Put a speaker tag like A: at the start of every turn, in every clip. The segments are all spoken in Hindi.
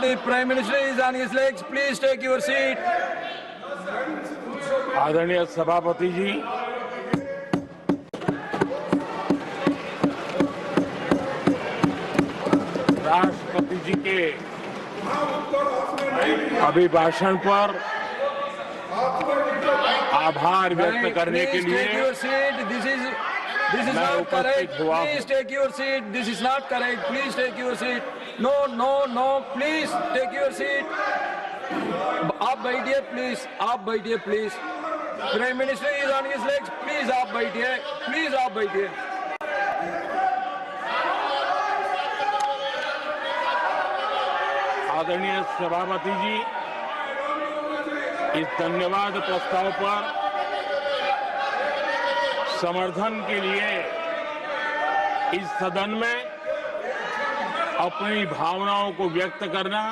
A: The Prime Minister is on his legs. Please take your seat.
B: आदरणीय सभापति जी, राष्ट्रपति जी के अभिभाषण पर आभार व्यक्त करने के लिए
A: Take your seat. This is
B: मैं
A: not correct.
B: उपस्थित हुआ हूं।
A: Please take your seat. This is not correct. Please take your seat. No. Please take your seat. आप बैठिए प्लीज. आप बैठिए please. Prime minister is on his legs. Please आप बैठिए. प्लीज आप बैठिए.
B: आदरणीय सभापति जी, इस धन्यवाद प्रस्ताव पर समर्थन के लिए इस सदन में अपनी भावनाओं को व्यक्त करना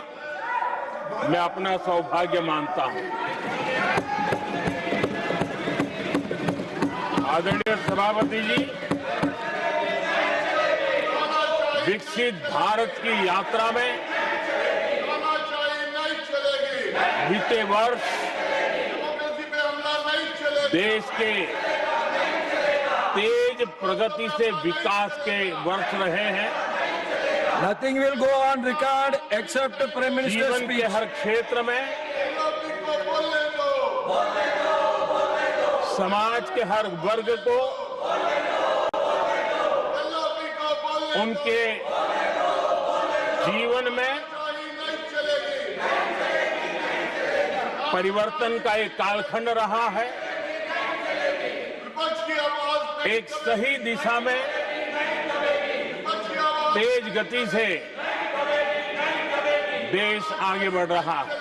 B: मैं अपना सौभाग्य मानता हूं। आदरणीय सभापति जी, विकसित भारत की यात्रा में बीते वर्ष देश के तेज प्रगति से विकास के वर्ष रहे हैं।
A: Nothing will go on record except Prime Minister's
B: जीवन के
A: speech.
B: हर क्षेत्र में, समाज के हर वर्ग को उनके जीवन में परिवर्तन का एक कालखंड रहा है। एक सही दिशा में तेज गति से देश आगे बढ़ रहा है।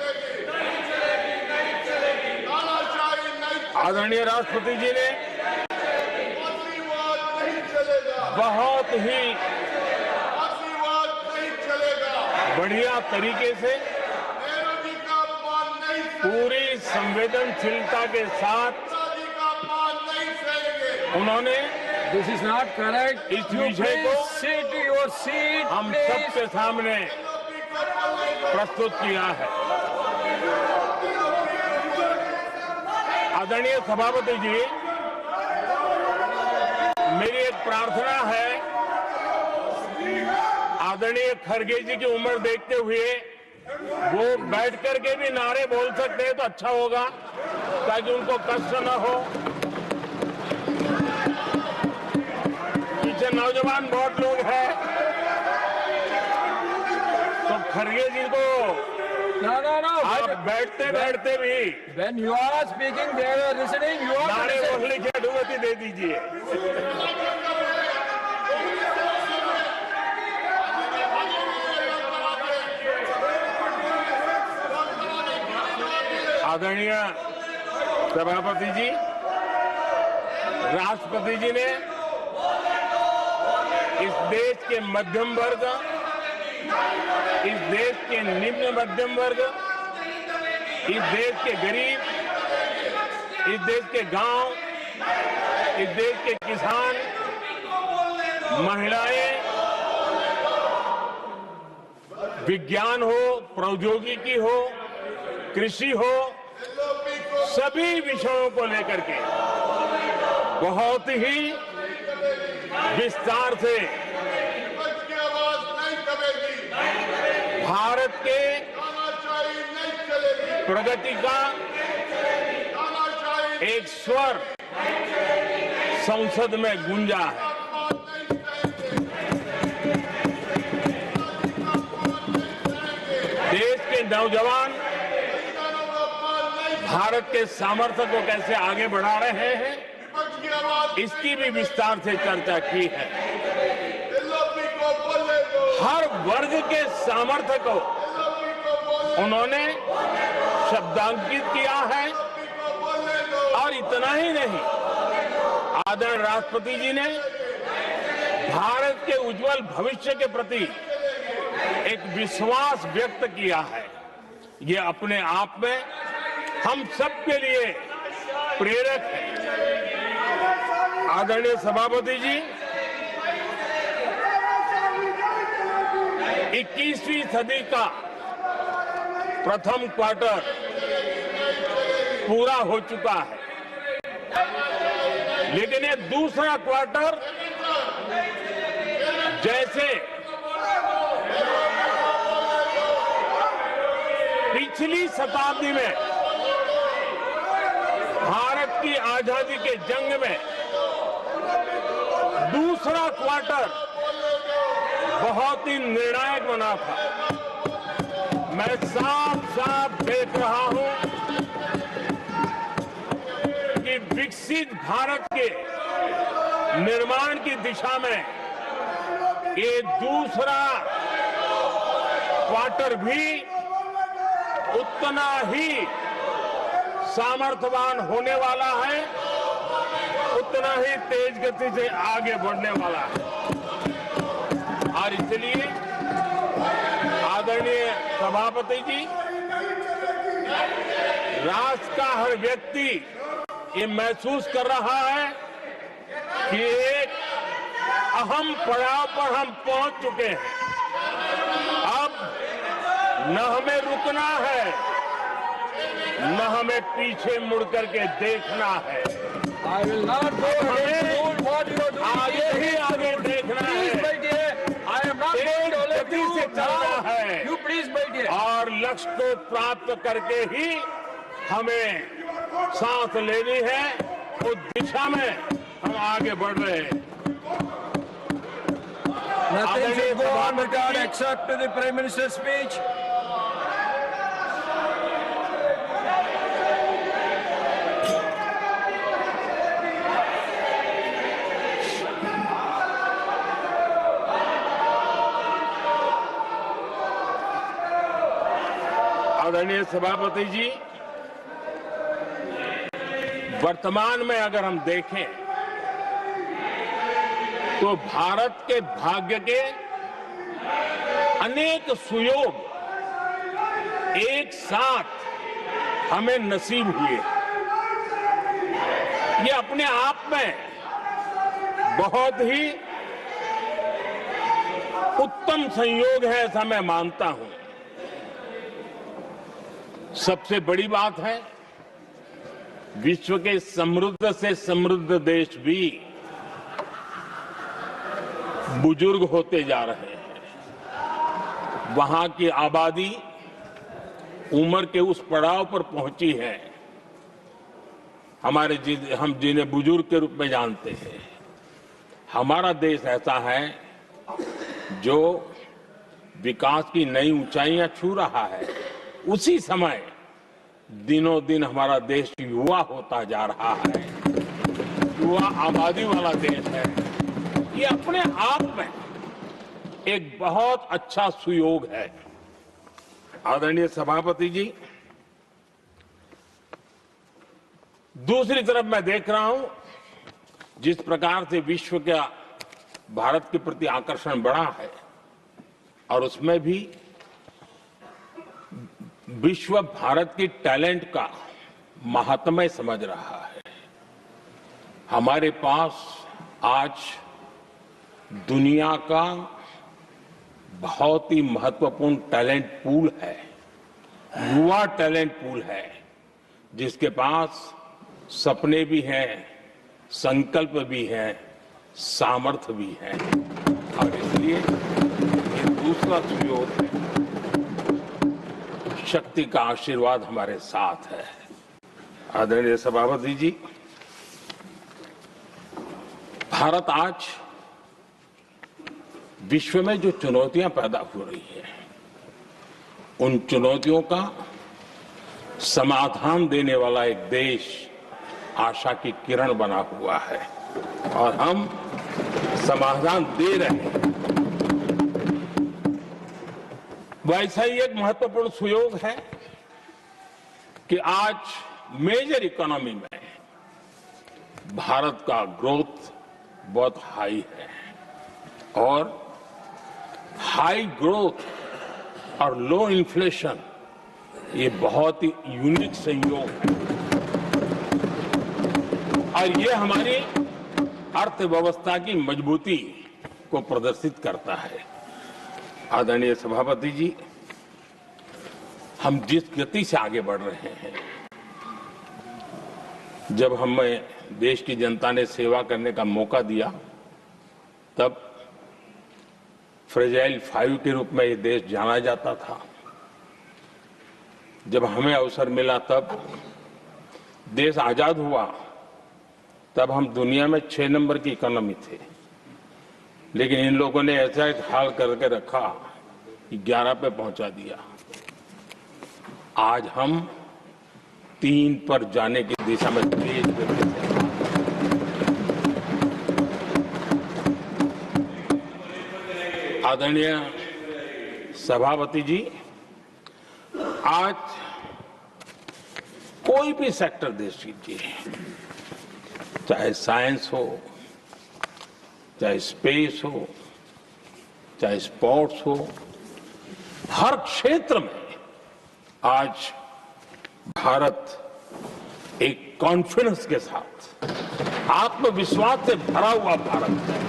B: आदरणीय राष्ट्रपति जी ने बहुत ही बढ़िया तरीके से पूरी संवेदनशीलता के साथ उन्होंने
A: This is not correct.
B: इस
A: You
B: विषय को
A: please sit to your seat.
B: हम
A: please.
B: सबके सामने प्रस्तुत किया है। आदरणीय सभापति जी, मेरी एक प्रार्थना है, आदरणीय खड़गे जी की उम्र देखते हुए वो बैठ करके भी नारे बोल सकते हैं तो अच्छा होगा, ताकि उनको कष्ट न हो। पीछे नौजवान बहुत लोग हैं, तो खड़गे जी को
A: No.
B: आप बैठते बैठते भी
A: When you are speaking, they are listening. You are
B: नारे
A: listening.
B: बोलने की अनुमति दे दीजिए। आदरणीय सभापति जी, राष्ट्रपति जी ने इस देश के मध्यम वर्ग, इस देश के निम्न मध्यम वर्ग, इस देश के गरीब, इस देश के गांव, इस देश के किसान, महिलाएं, विज्ञान हो, प्रौद्योगिकी हो, कृषि हो, सभी विषयों को लेकर के बहुत ही विस्तार से भारत के प्रगति का एक स्वर संसद में गूंजा है। देश के नौजवान भारत के सामर्थ्य को कैसे आगे बढ़ा रहे हैं, इसकी भी विस्तार से चर्चा की है। हर वर्ग के सामर्थ्य को उन्होंने शब्दांकित किया है। और इतना ही नहीं, आदरणीय राष्ट्रपति जी ने भारत के उज्जवल भविष्य के प्रति एक विश्वास व्यक्त किया है। ये अपने आप में हम सबके लिए प्रेरक है। आदरणीय सभापति जी, 21वीं सदी का प्रथम क्वार्टर पूरा हो चुका है, लेकिन ये दूसरा क्वार्टर जैसे पिछली शताब्दी में भारत की आजादी के जंग में दूसरा क्वार्टर बहुत ही निर्णायक बना था। मैं साफ साफ देख रहा हूं कि विकसित भारत के निर्माण की दिशा में ये दूसरा क्वार्टर भी उतना ही सामर्थ्यवान होने वाला है, उतना ही तेज गति से आगे बढ़ने वाला है। और इसलिए आदरणीय सभापति जी, राष्ट्र का हर व्यक्ति ये महसूस कर रहा है कि एक अहम पड़ाव पर हम पहुंच चुके हैं। अब न हमें रुकना है, न हमें पीछे मुड़ करके देखना है।
A: I will not go against the rule. What you are doing
B: आगे ही आगे देखना
A: Please,
B: है,
A: my dear. I am not going to let
B: गति से
A: you
B: चलना
A: now.
B: है।
A: You please, my dear.
B: और लक्ष्य को प्राप्त करके ही हमें सांस लेनी है, उस दिशा में हम आगे बढ़ रहे हैं।
A: Nothing should go on
B: सभापति
A: record
B: ji,
A: except the Prime Minister's speech.
B: आदरणीय सभापति जी, वर्तमान में अगर हम देखें तो भारत के भाग्य के अनेक सुयोग एक साथ हमें नसीब हुए। ये अपने आप में बहुत ही उत्तम संयोग है, ऐसा मैं मानता हूं। सबसे बड़ी बात है, विश्व के समृद्ध से समृद्ध देश भी बुजुर्ग होते जा रहे हैं। वहां की आबादी उम्र के उस पड़ाव पर पहुंची है हम जिन्हें बुजुर्ग के रूप में जानते हैं। हमारा देश ऐसा है जो विकास की नई ऊंचाइयां छू रहा है। उसी समय दिनों दिन हमारा देश युवा होता जा रहा है, युवा आबादी वाला देश है। ये अपने आप में एक बहुत अच्छा सुयोग है। आदरणीय सभापति जी, दूसरी तरफ मैं देख रहा हूं जिस प्रकार से विश्व का भारत के प्रति आकर्षण बढ़ा है, और उसमें भी विश्व भारत की टैलेंट का महात्म्य समझ रहा है। हमारे पास आज दुनिया का बहुत ही महत्वपूर्ण टैलेंट पूल है, युवा टैलेंट पूल है, जिसके पास सपने भी हैं, संकल्प भी हैं, सामर्थ्य भी है। और इसलिए ये दूसरा सुयोग है। शक्ति का आशीर्वाद हमारे साथ है। आदरणीय सभापति जी, भारत आज विश्व में जो चुनौतियां पैदा हो रही है, उन चुनौतियों का समाधान देने वाला एक देश आशा की किरण बना हुआ है, और हम समाधान दे रहे हैं। वैसा ही एक महत्वपूर्ण सुयोग है कि आज मेजर इकोनॉमी में भारत का ग्रोथ बहुत हाई है, और हाई ग्रोथ और लो इन्फ्लेशन ये बहुत ही यूनिक संयोग है, और ये हमारी अर्थव्यवस्था की मजबूती को प्रदर्शित करता है। आदरणीय सभापति जी, हम जिस गति से आगे बढ़ रहे हैं, जब हमें देश की जनता ने सेवा करने का मौका दिया, तब फ्रेजाइल 5 के रूप में ये देश जाना जाता था। जब हमें अवसर मिला, तब देश आजाद हुआ, तब हम दुनिया में 6 नंबर की इकोनॉमी थे। लेकिन इन लोगों ने ऐसा एक हाल करके रखा कि 11 पे पहुंचा दिया। आज हम 3 पर जाने की दिशा में तेज गति से। आदरणीय सभापति जी, आज कोई भी सेक्टर देश कीजिए, चाहे साइंस हो, चाहे स्पेस हो, चाहे स्पोर्ट्स हो, हर क्षेत्र में आज भारत एक कॉन्फिडेंस के साथ, आत्मविश्वास से भरा हुआ भारत है।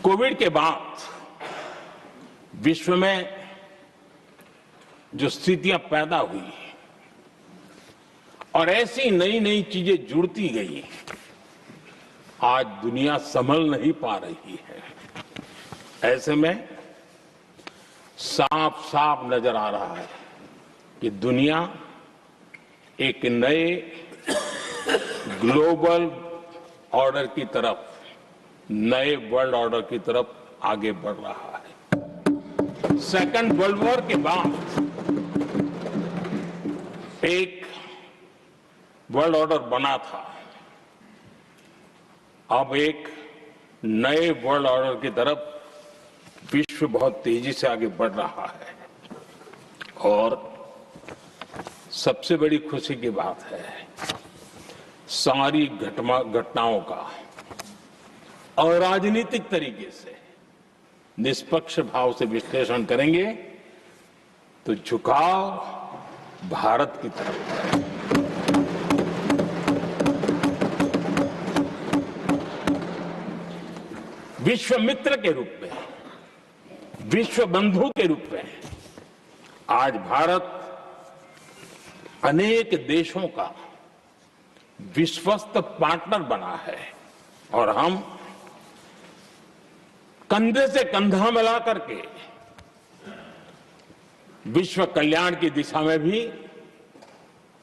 B: कोविड के बाद विश्व में जो स्थितियां पैदा हुई और ऐसी नई नई चीजें जुड़ती गई, आज दुनिया संभल नहीं पा रही है। ऐसे में साफ साफ नजर आ रहा है कि दुनिया एक नए ग्लोबल ऑर्डर की तरफ, नए वर्ल्ड ऑर्डर की तरफ आगे बढ़ रहा है। सेकेंड वर्ल्ड वॉर के बाद एक वर्ल्ड ऑर्डर बना था, अब एक नए वर्ल्ड ऑर्डर की तरफ विश्व बहुत तेजी से आगे बढ़ रहा है। और सबसे बड़ी खुशी की बात है, सारी घटनाओं का अराजनीतिक तरीके से निष्पक्ष भाव से विश्लेषण करेंगे तो झुकाव भारत की तरफ है। विश्व मित्र के रूप में, विश्व बंधु के रूप में आज भारत अनेक देशों का विश्वस्त पार्टनर बना है और हम कंधे से कंधा मिला करके विश्व कल्याण की दिशा में भी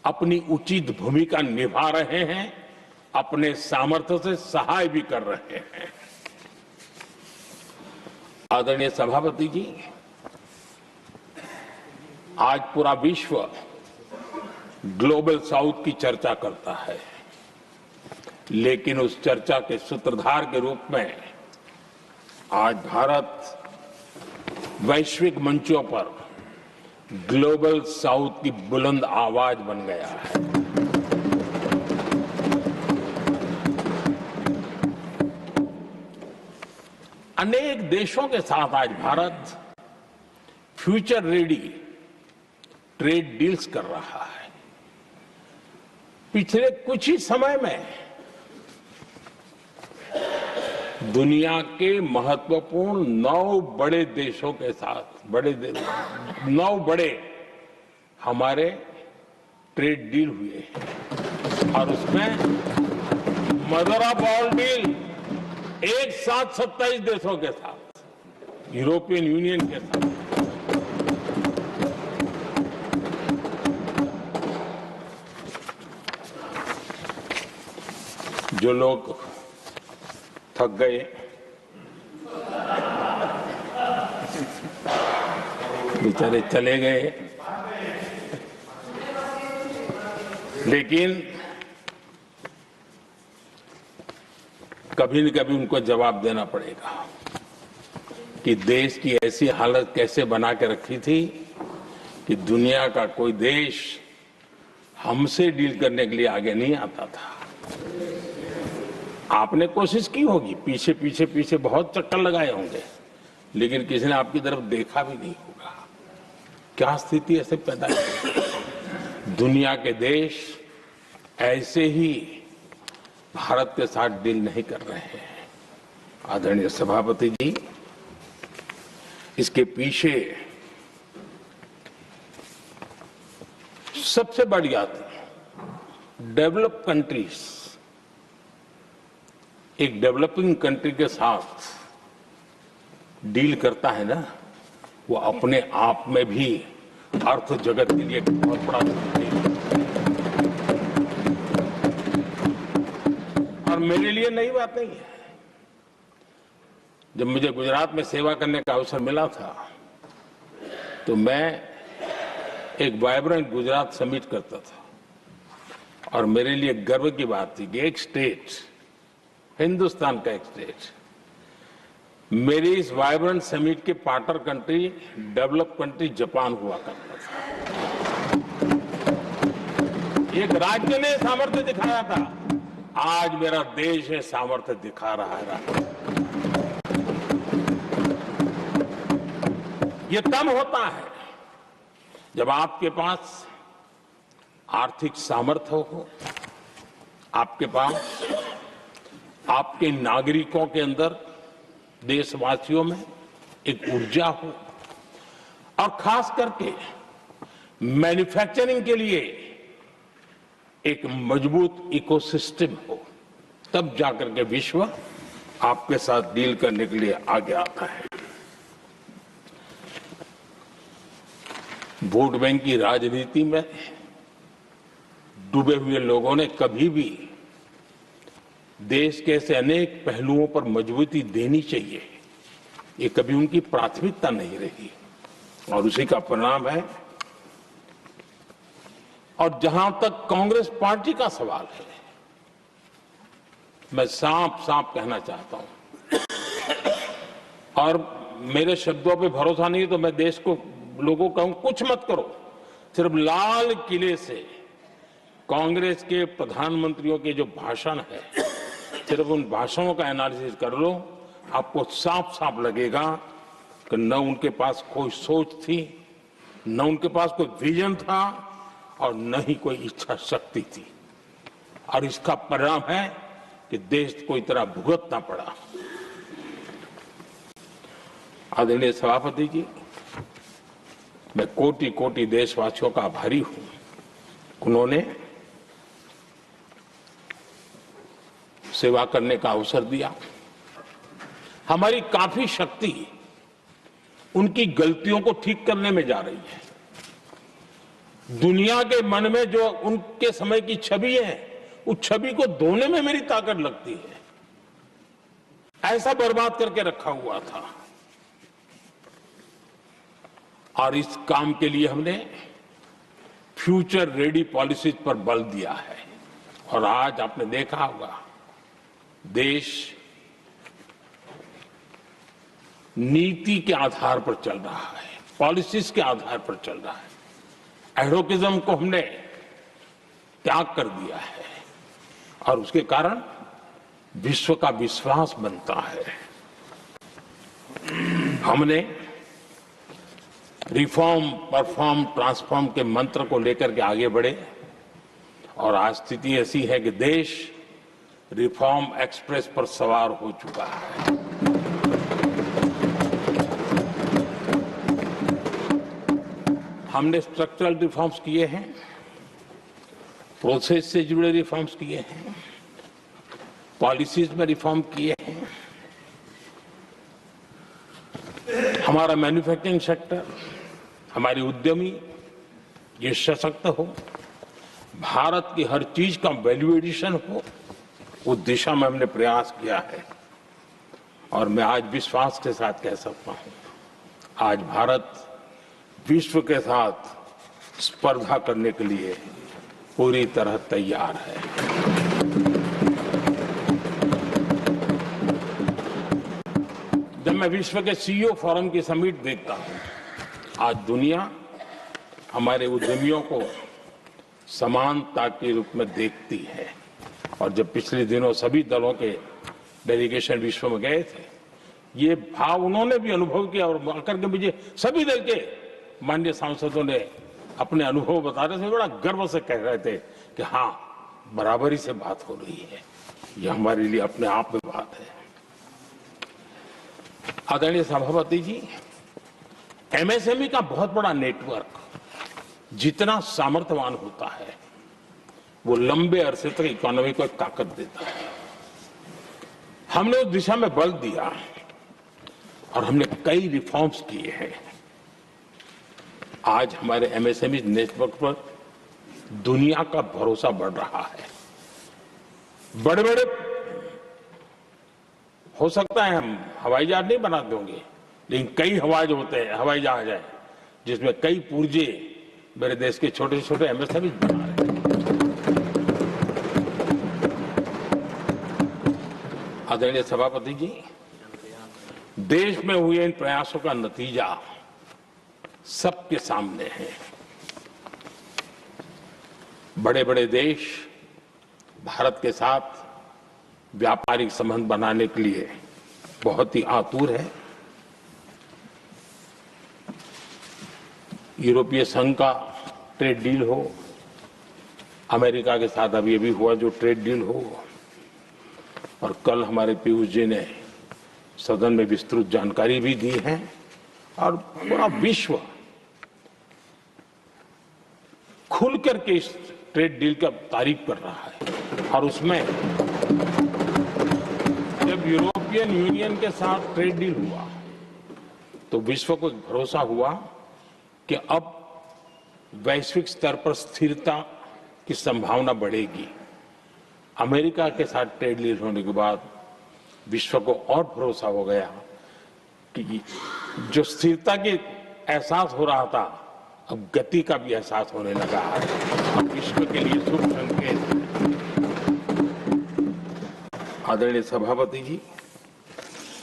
B: अपनी उचित भूमिका निभा रहे हैं, अपने सामर्थ्य से सहाय भी कर रहे हैं। आदरणीय सभापति जी, आज पूरा विश्व ग्लोबल साउथ की चर्चा करता है, लेकिन उस चर्चा के सूत्रधार के रूप में आज भारत वैश्विक मंचों पर ग्लोबल साउथ की बुलंद आवाज बन गया है। अनेक देशों के साथ आज Bharat future ready trade deals कर रहा है। पिछले कुछ ही समय में दुनिया के महत्वपूर्ण 9 बड़े देशों के साथ 9 बड़े हमारे ट्रेड डील हुए हैं और उसमें मदर ऑफ ऑल डील एक साथ 27 देशों के साथ, यूरोपियन यूनियन के साथ। जो लोग थक गए, बेचारे चले गए, लेकिन कभी न कभी उनको जवाब देना पड़ेगा कि देश की ऐसी हालत कैसे बना के रखी थी कि दुनिया का कोई देश हमसे डील करने के लिए आगे नहीं आता था। आपने कोशिश की होगी, पीछे पीछे पीछे बहुत चक्कर लगाए होंगे, लेकिन किसी ने आपकी तरफ देखा भी नहीं होगा। क्या स्थिति ऐसे पैदा है? दुनिया के देश ऐसे ही भारत के साथ डील नहीं कर रहे हैं। आदरणीय सभापति जी, इसके पीछे सबसे बड़ी बात डेवलप कंट्रीज एक डेवलपिंग कंट्री के साथ डील करता है ना, वो अपने आप में भी अर्थ जगत के लिए एक बहुत बड़ा है। और मेरे लिए नई बात नहीं है। जब मुझे गुजरात में सेवा करने का अवसर मिला था तो मैं एक वाइब्रेंट गुजरात समिट करता था और मेरे लिए गर्व की बात थी कि एक स्टेट, हिंदुस्तान का एक स्टेट, मेरी इस वाइब्रेंट समिट के partner country, develop country Japan हुआ करता था। एक राज्य ने सामर्थ्य दिखाया था, आज मेरा देश ये सामर्थ्य दिखा रहा है। ये तब होता है जब आपके पास आर्थिक सामर्थ्य हो, आपके पास आपके नागरिकों के अंदर, देशवासियों में एक ऊर्जा हो और खास करके मैन्युफैक्चरिंग के लिए एक मजबूत इकोसिस्टम हो, तब जाकर के विश्व आपके साथ डील करने के लिए आगे आता है। वोट बैंक की राजनीति में डूबे हुए लोगों ने कभी भी देश के ऐसे अनेक पहलुओं पर मजबूती देनी चाहिए, ये कभी उनकी प्राथमिकता नहीं रही और उसी का परिणाम है। और जहां तक कांग्रेस पार्टी का सवाल है, मैं साफ साफ कहना चाहता हूं और मेरे शब्दों पे भरोसा नहीं है तो मैं देश को, लोगों को कहूं कुछ मत करो, सिर्फ लाल किले से कांग्रेस के प्रधानमंत्रियों के जो भाषण है, सिर्फ उन भाषणों का एनालिसिस कर लो, आपको साफ साफ लगेगा कि न उनके पास कोई सोच थी, न उनके पास कोई विजन था और न ही कोई इच्छा शक्ति थी। और इसका परिणाम है कि देश को इतना भुगतना पड़ा। आदरणीय सभापति जी, मैं कोटि कोटि देशवासियों का आभारी हूं। उन्होंने सेवा करने का अवसर दिया। हमारी काफी शक्ति उनकी गलतियों को ठीक करने में जा रही है। दुनिया के मन में जो उनके समय की छवि है, उस छवि को धोने में मेरी ताकत लगती है। ऐसा बर्बाद करके रखा हुआ था और इस काम के लिए हमने फ्यूचर रेडी पॉलिसीज पर बल दिया है। और आज आपने देखा होगा, देश नीति के आधार पर चल रहा है, पॉलिसीज के आधार पर चल रहा है। एडोकिज्म को हमने त्याग कर दिया है और उसके कारण विश्व का विश्वास बनता है। हमने रिफॉर्म, परफॉर्म, ट्रांसफॉर्म के मंत्र को लेकर के आगे बढ़े और आज स्थिति ऐसी है कि देश रिफॉर्म एक्सप्रेस पर सवार हो चुका है। हमने स्ट्रक्चरल रिफॉर्म्स किए हैं, प्रोसेस से जुड़े रिफॉर्म्स किए हैं, पॉलिसीज में रिफॉर्म किए हैं। हमारा मैन्युफैक्चरिंग सेक्टर, हमारे उद्यमी ये सशक्त हो, भारत की हर चीज का वैल्यू एडिशन हो, उस दिशा में हमने प्रयास किया है। और मैं आज विश्वास के साथ कह सकता हूं, आज भारत विश्व के साथ स्पर्धा करने के लिए पूरी तरह तैयार है। जब मैं विश्व के सीईओ फोरम की समिट देखता हूं, आज दुनिया हमारे उद्यमियों को समानता के रूप में देखती है। और जब पिछले दिनों सभी दलों के डेलीगेशन विश्व में गए थे, ये भाव उन्होंने भी अनुभव किया और आकर के मुझे सभी दल के माननीय सांसदों ने अपने अनुभव बता रहे थे, बड़ा गर्व से कह रहे थे कि हाँ, बराबरी से बात हो रही है। ये हमारे लिए अपने आप में बात है। आदरणीय सभापति जी, एमएसएमई का बहुत बड़ा नेटवर्क जितना सामर्थ्यवान होता है वो लंबे अरसे तक इकोनॉमी को एक ताकत देता है। हमने उस दिशा में बल दिया और हमने कई रिफॉर्म्स किए हैं। आज हमारे एमएसएमई नेटवर्क पर दुनिया का भरोसा बढ़ रहा है। बड़े बड़े हो सकता है हम हवाई जहाज नहीं बना देंगे, लेकिन कई हवाई जहाज है जिसमें कई पुर्जे मेरे देश के छोटे छोटे एमएसएमई बना रहे हैं। आदरणीय सभापति जी, देश में हुए इन प्रयासों का नतीजा सबके सामने है। बड़े बड़े देश भारत के साथ व्यापारिक संबंध बनाने के लिए बहुत ही आतुर है। यूरोपीय संघ का ट्रेड डील हो, अमेरिका के साथ अभी हुआ जो ट्रेड डील हो, और कल हमारे पीयूष जी ने सदन में विस्तृत जानकारी भी दी है, और पूरा विश्व खुल करके इस ट्रेड डील का तारीफ कर रहा है। और उसमें जब यूरोपियन यूनियन के साथ ट्रेड डील हुआ तो विश्व को भरोसा हुआ कि अब वैश्विक स्तर पर स्थिरता की संभावना बढ़ेगी। अमेरिका के साथ ट्रेड डील होने के बाद विश्व को और भरोसा हो गया कि जो स्थिरता की एहसास हो रहा था अब गति का भी एहसास होने लगा है। अब विश्व के लिए शुभ संकेत। आदरणीय सभापति जी,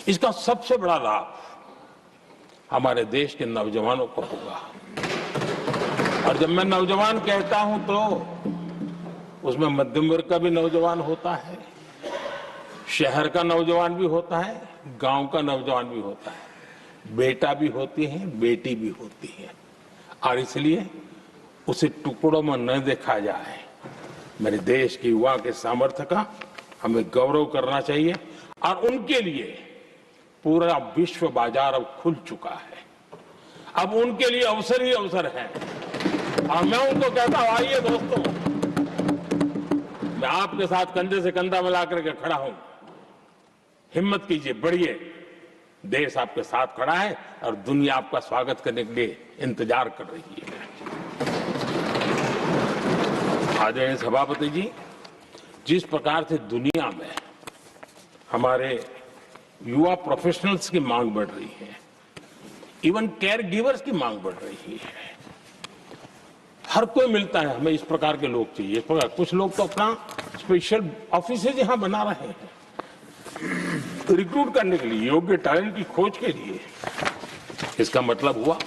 B: इसका सबसे बड़ा लाभ हमारे देश के नौजवानों को होगा। और जब मैं नौजवान कहता हूं तो उसमें मध्यम वर्ग का भी नौजवान होता है, शहर का नौजवान भी होता है, गांव का नौजवान भी होता है, बेटा भी होती है, बेटी भी होती है। और इसलिए उसे टुकड़ों में न देखा जाए। मेरे देश के युवा के सामर्थ्य का हमें गौरव करना चाहिए, और उनके लिए पूरा विश्व बाजार अब खुल चुका है। अब उनके लिए अवसर ही अवसर है। और मैं उनको कहता हूं, आइए दोस्तों, मैं आपके साथ कंधे से कंधा मिलाकर के खड़ा हूं। हिम्मत कीजिए, बढ़िए। देश आपके साथ खड़ा है और दुनिया आपका स्वागत करने के लिए इंतजार कर रही है। आदरणीय सभापति जी, जिस प्रकार से दुनिया में हमारे युवा प्रोफेशनल्स की मांग बढ़ रही है, इवन केयर गिवर्स की मांग बढ़ रही है, हर कोई मिलता है हमें इस प्रकार के लोग चाहिए। इस प्रकार कुछ लोग तो अपना स्पेशल ऑफिस यहां बना रहे हैं रिक्रूट करने के लिए, योग्य टैलेंट की खोज के लिए। इसका मतलब हुआ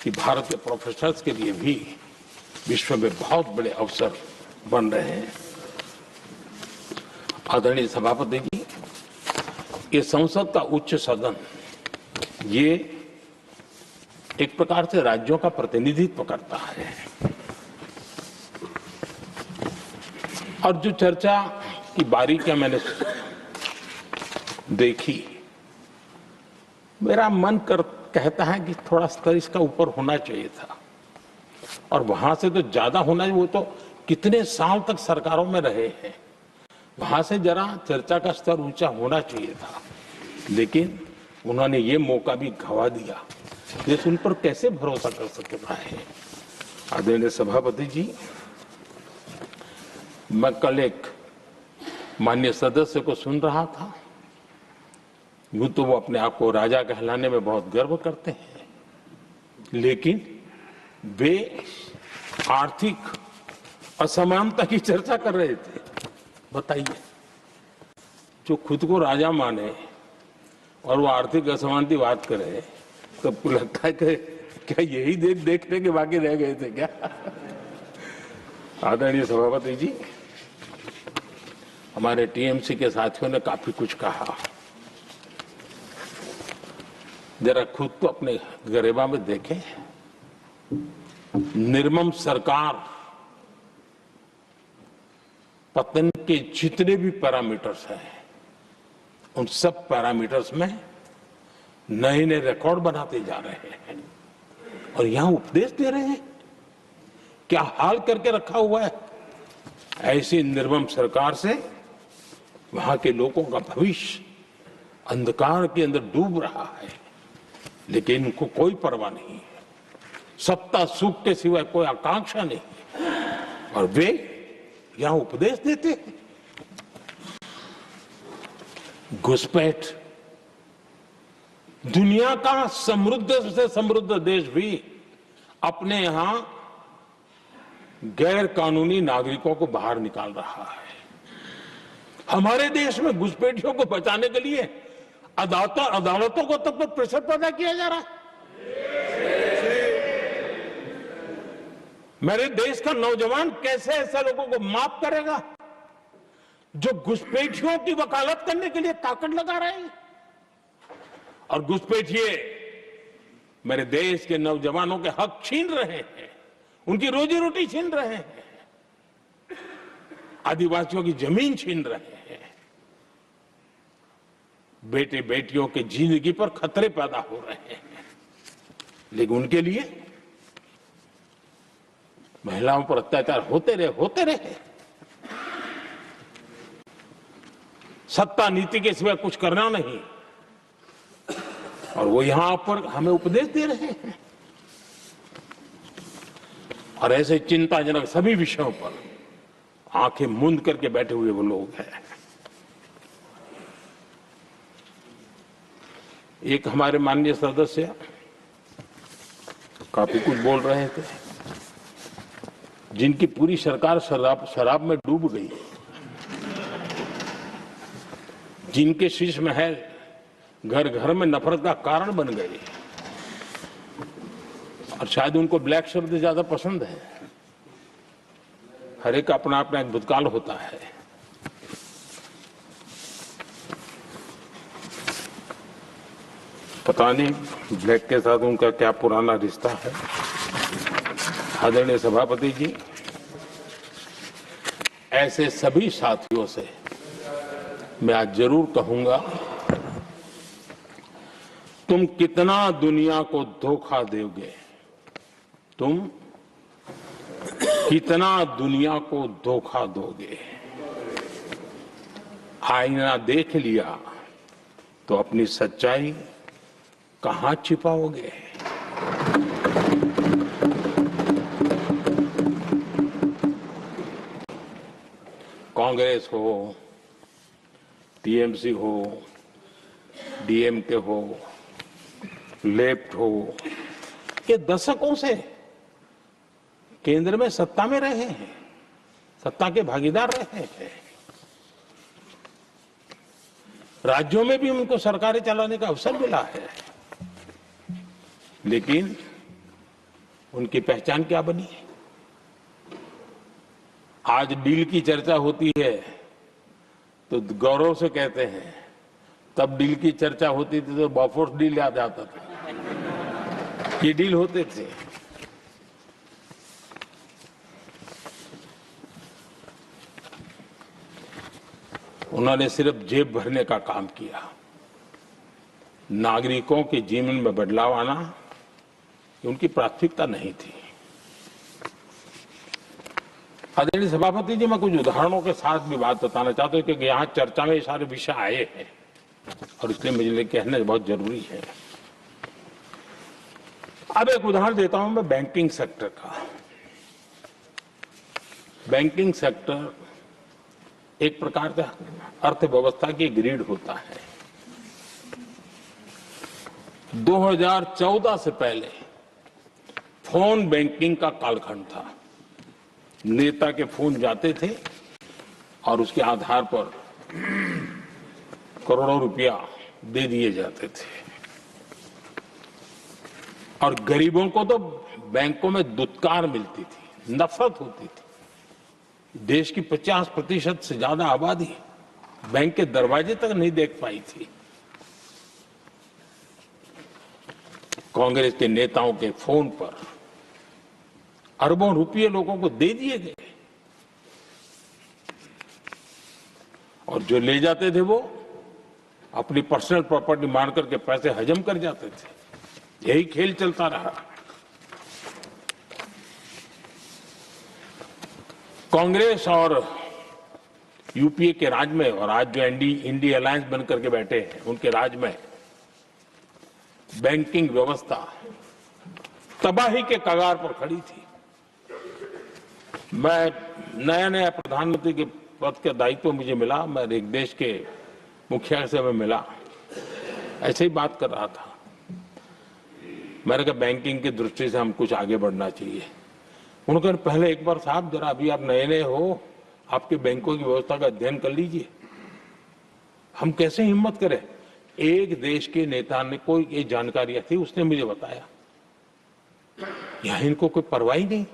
B: कि भारत के प्रोफेशनल्स के लिए भी विश्व में बहुत बड़े अवसर बन रहे हैं। आदरणीय सभापति जी, ये संसद का उच्च सदन ये एक प्रकार से राज्यों का प्रतिनिधित्व करता है। और जो चर्चा की बारीकियां मैंने देखी, मेरा मन कहता है कि थोड़ा स्तर इसका ऊपर होना चाहिए था, और वहां से तो ज्यादा होना चाहिए। वो तो कितने साल तक सरकारों में रहे हैं, वहां से जरा चर्चा का स्तर ऊंचा होना चाहिए था, लेकिन उन्होंने ये मौका भी गंवा दिया। देश उन पर कैसे भरोसा कर सकता है। आदरणीय सभापति जी, मैं कल एक माननीय सदस्य को सुन रहा था। यूं तो वो अपने आप को राजा कहलाने में बहुत गर्व करते हैं, लेकिन वे आर्थिक असमानता की चर्चा कर रहे थे। बताइए, जो खुद को राजा माने और वो आर्थिक असमानता की बात करे, तो आपको लगता है कि क्या यही देखने के बाकी रह गए थे क्या? आदरणीय सभापति जी, हमारे टीएमसी के साथियों ने काफी कुछ कहा। जरा खुद को अपने गरिमा में देखें। निर्मम सरकार पतन के जितने भी पैरामीटर्स हैं, उन सब पैरामीटर्स में नए नए रिकॉर्ड बनाते जा रहे हैं और यहां उपदेश दे रहे हैं। क्या हाल करके रखा हुआ है। ऐसी निर्मम सरकार से वहां के लोगों का भविष्य अंधकार के अंदर डूब रहा है, लेकिन इनको कोई परवाह नहीं है। सत्ता सुख के सिवाय कोई आकांक्षा नहीं है और वे यहां उपदेश देते हैं। घुसपैठ। दुनिया का समृद्ध से समृद्ध देश भी अपने यहां गैर कानूनी नागरिकों को बाहर निकाल रहा है। हमारे देश में घुसपैठियों को बचाने के लिए अदालतों को तब तक प्रेशर पैदा किया जा रहा है। मेरे देश का नौजवान कैसे ऐसे लोगों को माफ करेगा जो घुसपैठियों की वकालत करने के लिए ताकत लगा रहे हैं। और घुसपैठिए मेरे देश के नौजवानों के हक छीन रहे हैं, उनकी रोजी रोटी छीन रहे हैं, आदिवासियों की जमीन छीन रहे हैं। बेटे बेटियों की जिंदगी पर खतरे पैदा हो रहे हैं, लेकिन उनके लिए महिलाओं पर अत्याचार होते रहे। सत्ता नीति के सिवाय कुछ करना नहीं, और वो यहां पर हमें उपदेश दे रहे हैं। और ऐसे चिंताजनक सभी विषयों पर आंखें मूंद करके बैठे हुए वो लोग हैं। एक हमारे माननीय सदस्य काफी कुछ बोल रहे थे, जिनकी पूरी सरकार शराब में डूब गई, जिनके शीश महल घर घर में नफरत का कारण बन गए, और शायद उनको ब्लैक शब्द ज्यादा पसंद है। हर एक अपना अपना एक भूतकाल होता है। पता नहीं ब्लैक के साथ उनका क्या पुराना रिश्ता है। आदरणीय सभापति जी, ऐसे सभी साथियों से मैं आज जरूर कहूंगा, तुम कितना दुनिया को धोखा दोगे, तुम कितना दुनिया को धोखा दोगे। आईना देख लिया तो अपनी सच्चाई कहां छिपाओगे। कांग्रेस हो, टीएमसी हो, डीएमके हो, लेफ्ट हो, ये दशकों से केंद्र में सत्ता में रहे हैं, सत्ता के भागीदार रहे हैं। राज्यों में भी उनको सरकारें चलाने का अवसर मिला है, लेकिन उनकी पहचान क्या बनी है। आज डील की चर्चा होती है तो गौरव से कहते हैं, तब डील की चर्चा होती थी तो बॉफोर्स डील याद आता था। ये डील होते थे। उन्होंने सिर्फ जेब भरने का काम किया। नागरिकों के जीवन में बदलाव आना उनकी प्राथमिकता नहीं थी। आदरणीय सभापति जी, मैं कुछ उदाहरणों के साथ भी बात बताना चाहता हूं, क्योंकि यहाँ चर्चा में ये सारे विषय आए हैं और इसलिए मुझे कहना बहुत जरूरी है। अब एक उदाहरण देता हूं मैं बैंकिंग सेक्टर का। बैंकिंग सेक्टर एक प्रकार का अर्थव्यवस्था की ग्रिड होता है। 2014 से पहले फोन बैंकिंग का कालखंड था। नेता के फोन जाते थे और उसके आधार पर करोड़ों रुपया दे दिए जाते थे, और गरीबों को तो बैंकों में दुत्कार मिलती थी, नफरत होती थी। देश की 50% से ज्यादा आबादी बैंक के दरवाजे तक नहीं देख पाई थी। कांग्रेस के नेताओं के फोन पर अरबों रुपये लोगों को दे दिए गए, और जो ले जाते थे वो अपनी पर्सनल प्रॉपर्टी मान करके पैसे हजम कर जाते थे। यही खेल चलता रहा। कांग्रेस और यूपीए के राज में और आज जो इंडी अलायंस बन करके बैठे हैं उनके राज में बैंकिंग व्यवस्था तबाही के कगार पर खड़ी थी। मैं नया प्रधानमंत्री के पद का दायित्व मुझे मिला, मैं एक देश के मुखिया से मैं मिला, ऐसे ही बात कर रहा था। मैंने कहा बैंकिंग की दृष्टि से हम कुछ आगे बढ़ना चाहिए। उन्होंने कहा पहले एक बार साहब जरा अभी आप नए हो, आपके बैंकों की व्यवस्था का अध्ययन कर लीजिए। हम कैसे हिम्मत करें? एक देश के नेता ने कोई ये जानकारियां थी, उसने मुझे बताया यहां इनको कोई परवाह ही नहीं।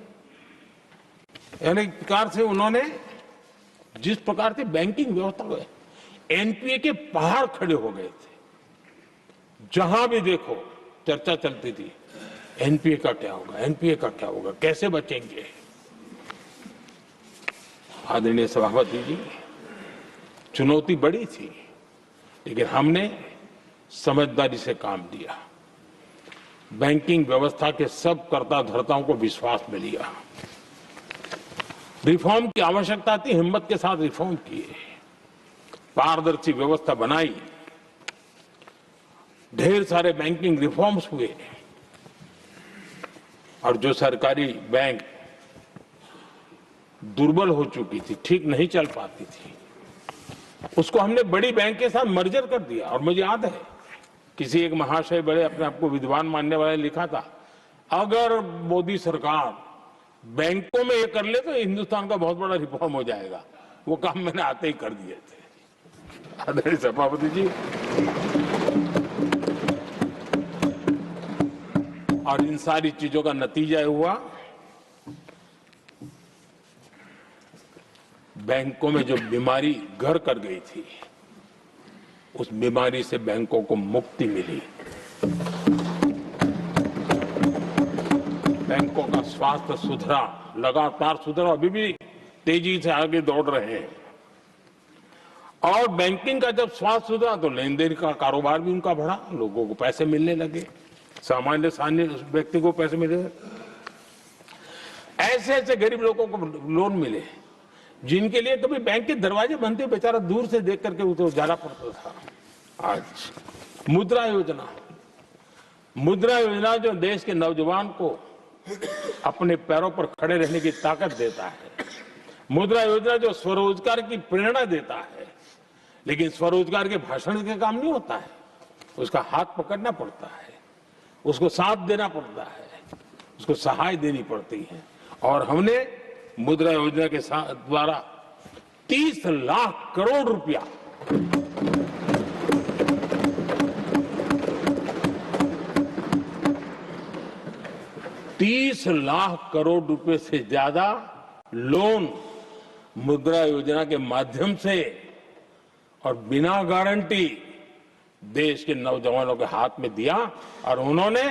B: यानी एक प्रकार से उन्होंने जिस प्रकार से बैंकिंग व्यवस्था को एनपीए के पहाड़ खड़े हो गए थे। जहां भी देखो चर्चा चलती थी एनपीए का क्या होगा, एनपीए का क्या होगा, कैसे बचेंगे। आदरणीय सभापति जी, चुनौती बड़ी थी, लेकिन हमने समझदारी से काम लिया। बैंकिंग व्यवस्था के सब कर्ता धर्ताओं को विश्वास में लिया। रिफॉर्म की आवश्यकता थी, हिम्मत के साथ रिफॉर्म किए, पारदर्शी व्यवस्था बनाई, ढेर सारे बैंकिंग रिफॉर्म्स हुए और जो सरकारी बैंक दुर्बल हो चुकी थी, ठीक नहीं चल पाती थी, उसको हमने बड़ी बैंक के साथ मर्जर कर दिया। और मुझे याद है किसी एक महाशय बड़े अपने आप को विद्वान मानने वाले ने लिखा था, अगर मोदी सरकार बैंकों में ये कर ले तो हिंदुस्तान का बहुत बड़ा रिफॉर्म हो जाएगा। वो काम मैंने आते ही कर दिए थे। आदरणीय सभापति जी, और इन सारी चीजों का नतीजा हुआ बैंकों में जो बीमारी घर कर गई थी, उस बीमारी से बैंकों को मुक्ति मिली। बैंकों का स्वास्थ्य सुधरा, लगातार सुधरा, अभी भी तेजी से आगे दौड़ रहे हैं। और बैंकिंग का जब स्वास्थ्य सुधरा तो लेन देन का कारोबार भी उनका बढ़ा, लोगों को पैसे मिलने लगे, सामान्य व्यक्ति को पैसे मिले। ऐसे ऐसे गरीब लोगों को लोन मिले जिनके लिए कभी बैंक के दरवाजे बंद थे, बेचारा दूर से देख करके उसे जाना पड़ता था। आज मुद्रा योजना जो देश के नौजवान को अपने पैरों पर खड़े रहने की ताकत देता है, मुद्रा योजना जो स्वरोजगार की प्रेरणा देता है, लेकिन स्वरोजगार के भाषण के काम नहीं होता है, उसका हाथ पकड़ना पड़ता है, उसको साथ देना पड़ता है, उसको सहाय देनी पड़ती है। और हमने मुद्रा योजना के द्वारा 30 लाख करोड़ रुपया से ज्यादा लोन मुद्रा योजना के माध्यम से और बिना गारंटी देश के नौजवानों के हाथ में दिया और उन्होंने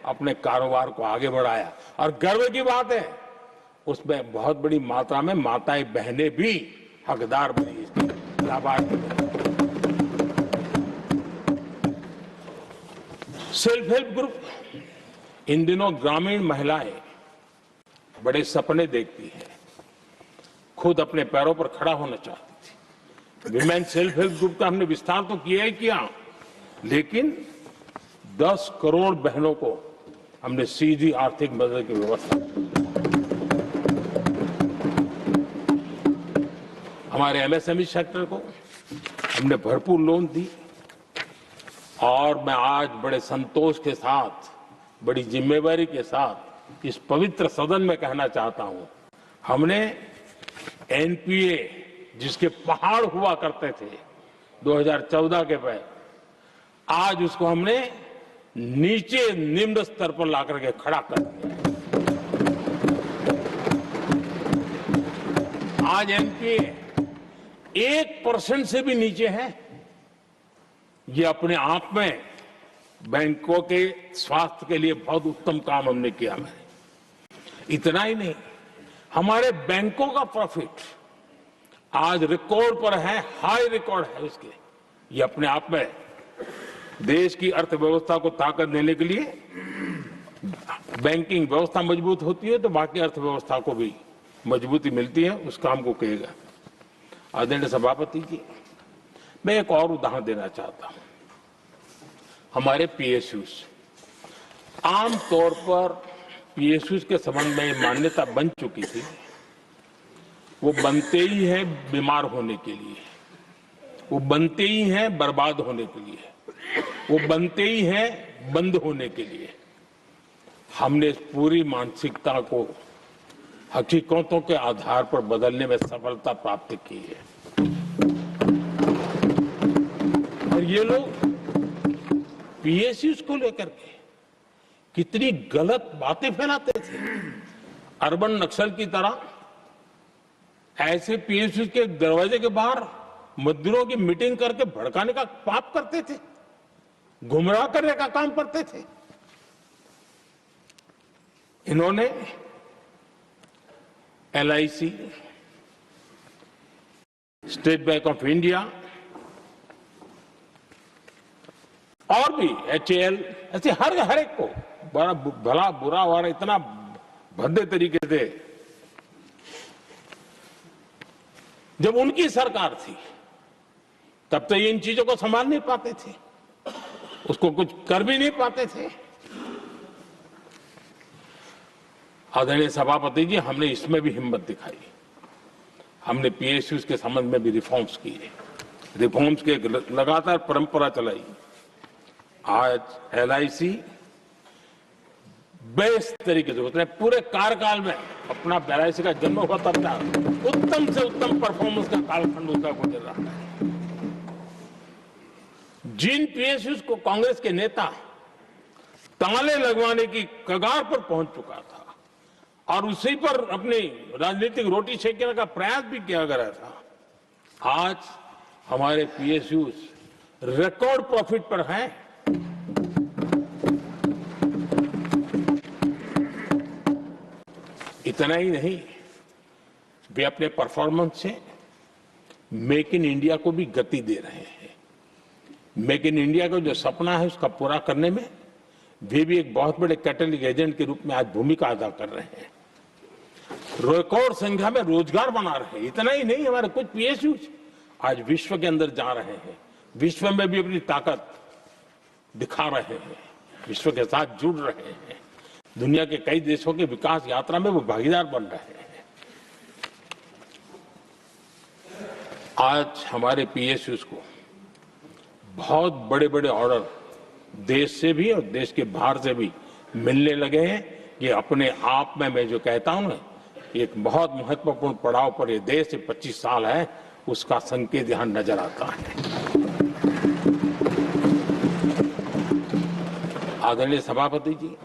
B: अपने कारोबार को आगे बढ़ाया। और गर्व की बात है, उसमें बहुत बड़ी मात्रा में माताएं बहनें भी हकदार बनी, लाभार्थी बनी। सेल्फ हेल्प ग्रुप, इन दिनों ग्रामीण महिलाएं बड़े सपने देखती हैं, खुद अपने पैरों पर खड़ा होना चाहती थी। विमेन सेल्फ हेल्प ग्रुप का हमने विस्तार तो किया ही किया, लेकिन 10 करोड़ बहनों को हमने सीधी आर्थिक मदद की व्यवस्था की। हमारे एमएसएमई सेक्टर को हमने भरपूर लोन दी। और मैं आज बड़े संतोष के साथ, बड़ी जिम्मेवारी के साथ इस पवित्र सदन में कहना चाहता हूं, हमने एनपीए जिसके पहाड़ हुआ करते थे 2014 के पहले, आज उसको हमने नीचे निम्न स्तर पर ला करके खड़ा कर दिया। आज एनपीए 1% से भी नीचे है। ये अपने आप में बैंकों के स्वास्थ्य के लिए बहुत उत्तम काम हमने किया है। इतना ही नहीं, हमारे बैंकों का प्रॉफिट आज रिकॉर्ड पर है, हाई रिकॉर्ड है उसके। ये अपने आप में देश की अर्थव्यवस्था को ताकत देने के लिए बैंकिंग व्यवस्था मजबूत होती है तो बाकी अर्थव्यवस्था को भी मजबूती मिलती है, उस काम को कहेगा। आदरणीय सभापति जी, मैं एक और उदाहरण देना चाहता हूं। हमारे पीएसयूज, आमतौर पर पीएसयूज के संबंध में मान्यता बन चुकी थी, वो बनते ही है बीमार होने के लिए, वो बनते ही हैं बर्बाद होने के लिए, वो बनते ही हैं बंद होने के लिए। हमने इस पूरी मानसिकता को हकीकतों के आधार पर बदलने में सफलता प्राप्त की है। और ये लोग पीएसयूज को लेकर के कितनी गलत बातें फैलाते थे। अर्बन नक्सल की तरह ऐसे पीएसयूज के दरवाजे के बाहर मजदूरों की मीटिंग करके भड़काने का पाप करते थे, गुमराह करने का काम करते थे। इन्होंने LIC, state bank of India और भी एचएएल, ऐसे हर एक को बड़ा भला बुरा और इतना भद्दे तरीके से, जब उनकी सरकार थी तब तो ये इन चीजों को संभाल नहीं पाते थे, उसको कुछ कर भी नहीं पाते थे। आदरणीय सभापति जी, हमने इसमें भी हिम्मत दिखाई। हमने पीएसयूज के संबंध में भी रिफॉर्म्स किए, रिफॉर्म्स की एक लगातार परंपरा चलाई। आज एलआईसी बेस्ट तरीके से उसने पूरे कार्यकाल में अपना एलआईसी का जन्म हुआ तब तक उत्तम से उत्तम परफॉर्मेंस का कालखंड उसका गुजर रहा है। जिन पीएसयूज को कांग्रेस के नेता ताले लगवाने की कगार पर पहुंच चुका था और उसी पर अपनी राजनीतिक रोटी सेकने का प्रयास भी किया गया था, आज हमारे पीएसयूज रिकॉर्ड प्रॉफिट पर हैं। इतना ही नहीं, वे अपने परफॉर्मेंस से मेक इन इंडिया को भी गति दे रहे हैं। मेक इन इंडिया का जो सपना है उसका पूरा करने में वे भी एक बहुत बड़े कैटलिस्ट एजेंट के रूप में आज भूमिका अदा कर रहे हैं। रिकॉर्ड संख्या में रोजगार बना रहे हैं। इतना ही नहीं, हमारे कुछ पीएसयूज आज विश्व के अंदर जा रहे हैं, विश्व में भी अपनी ताकत दिखा रहे हैं, विश्व के साथ जुड़ रहे हैं, दुनिया के कई देशों के विकास यात्रा में वो भागीदार बन रहे हैं। आज हमारे पीएसयूज को बहुत बड़े बड़े ऑर्डर देश से भी और देश के बाहर से भी मिलने लगे हैं। ये अपने आप में मैं जो कहता हूं ना, एक बहुत महत्वपूर्ण पड़ाव पर ये देश 25 साल है, उसका संकेत यहां नजर आता है। आदरणीय सभापति जी,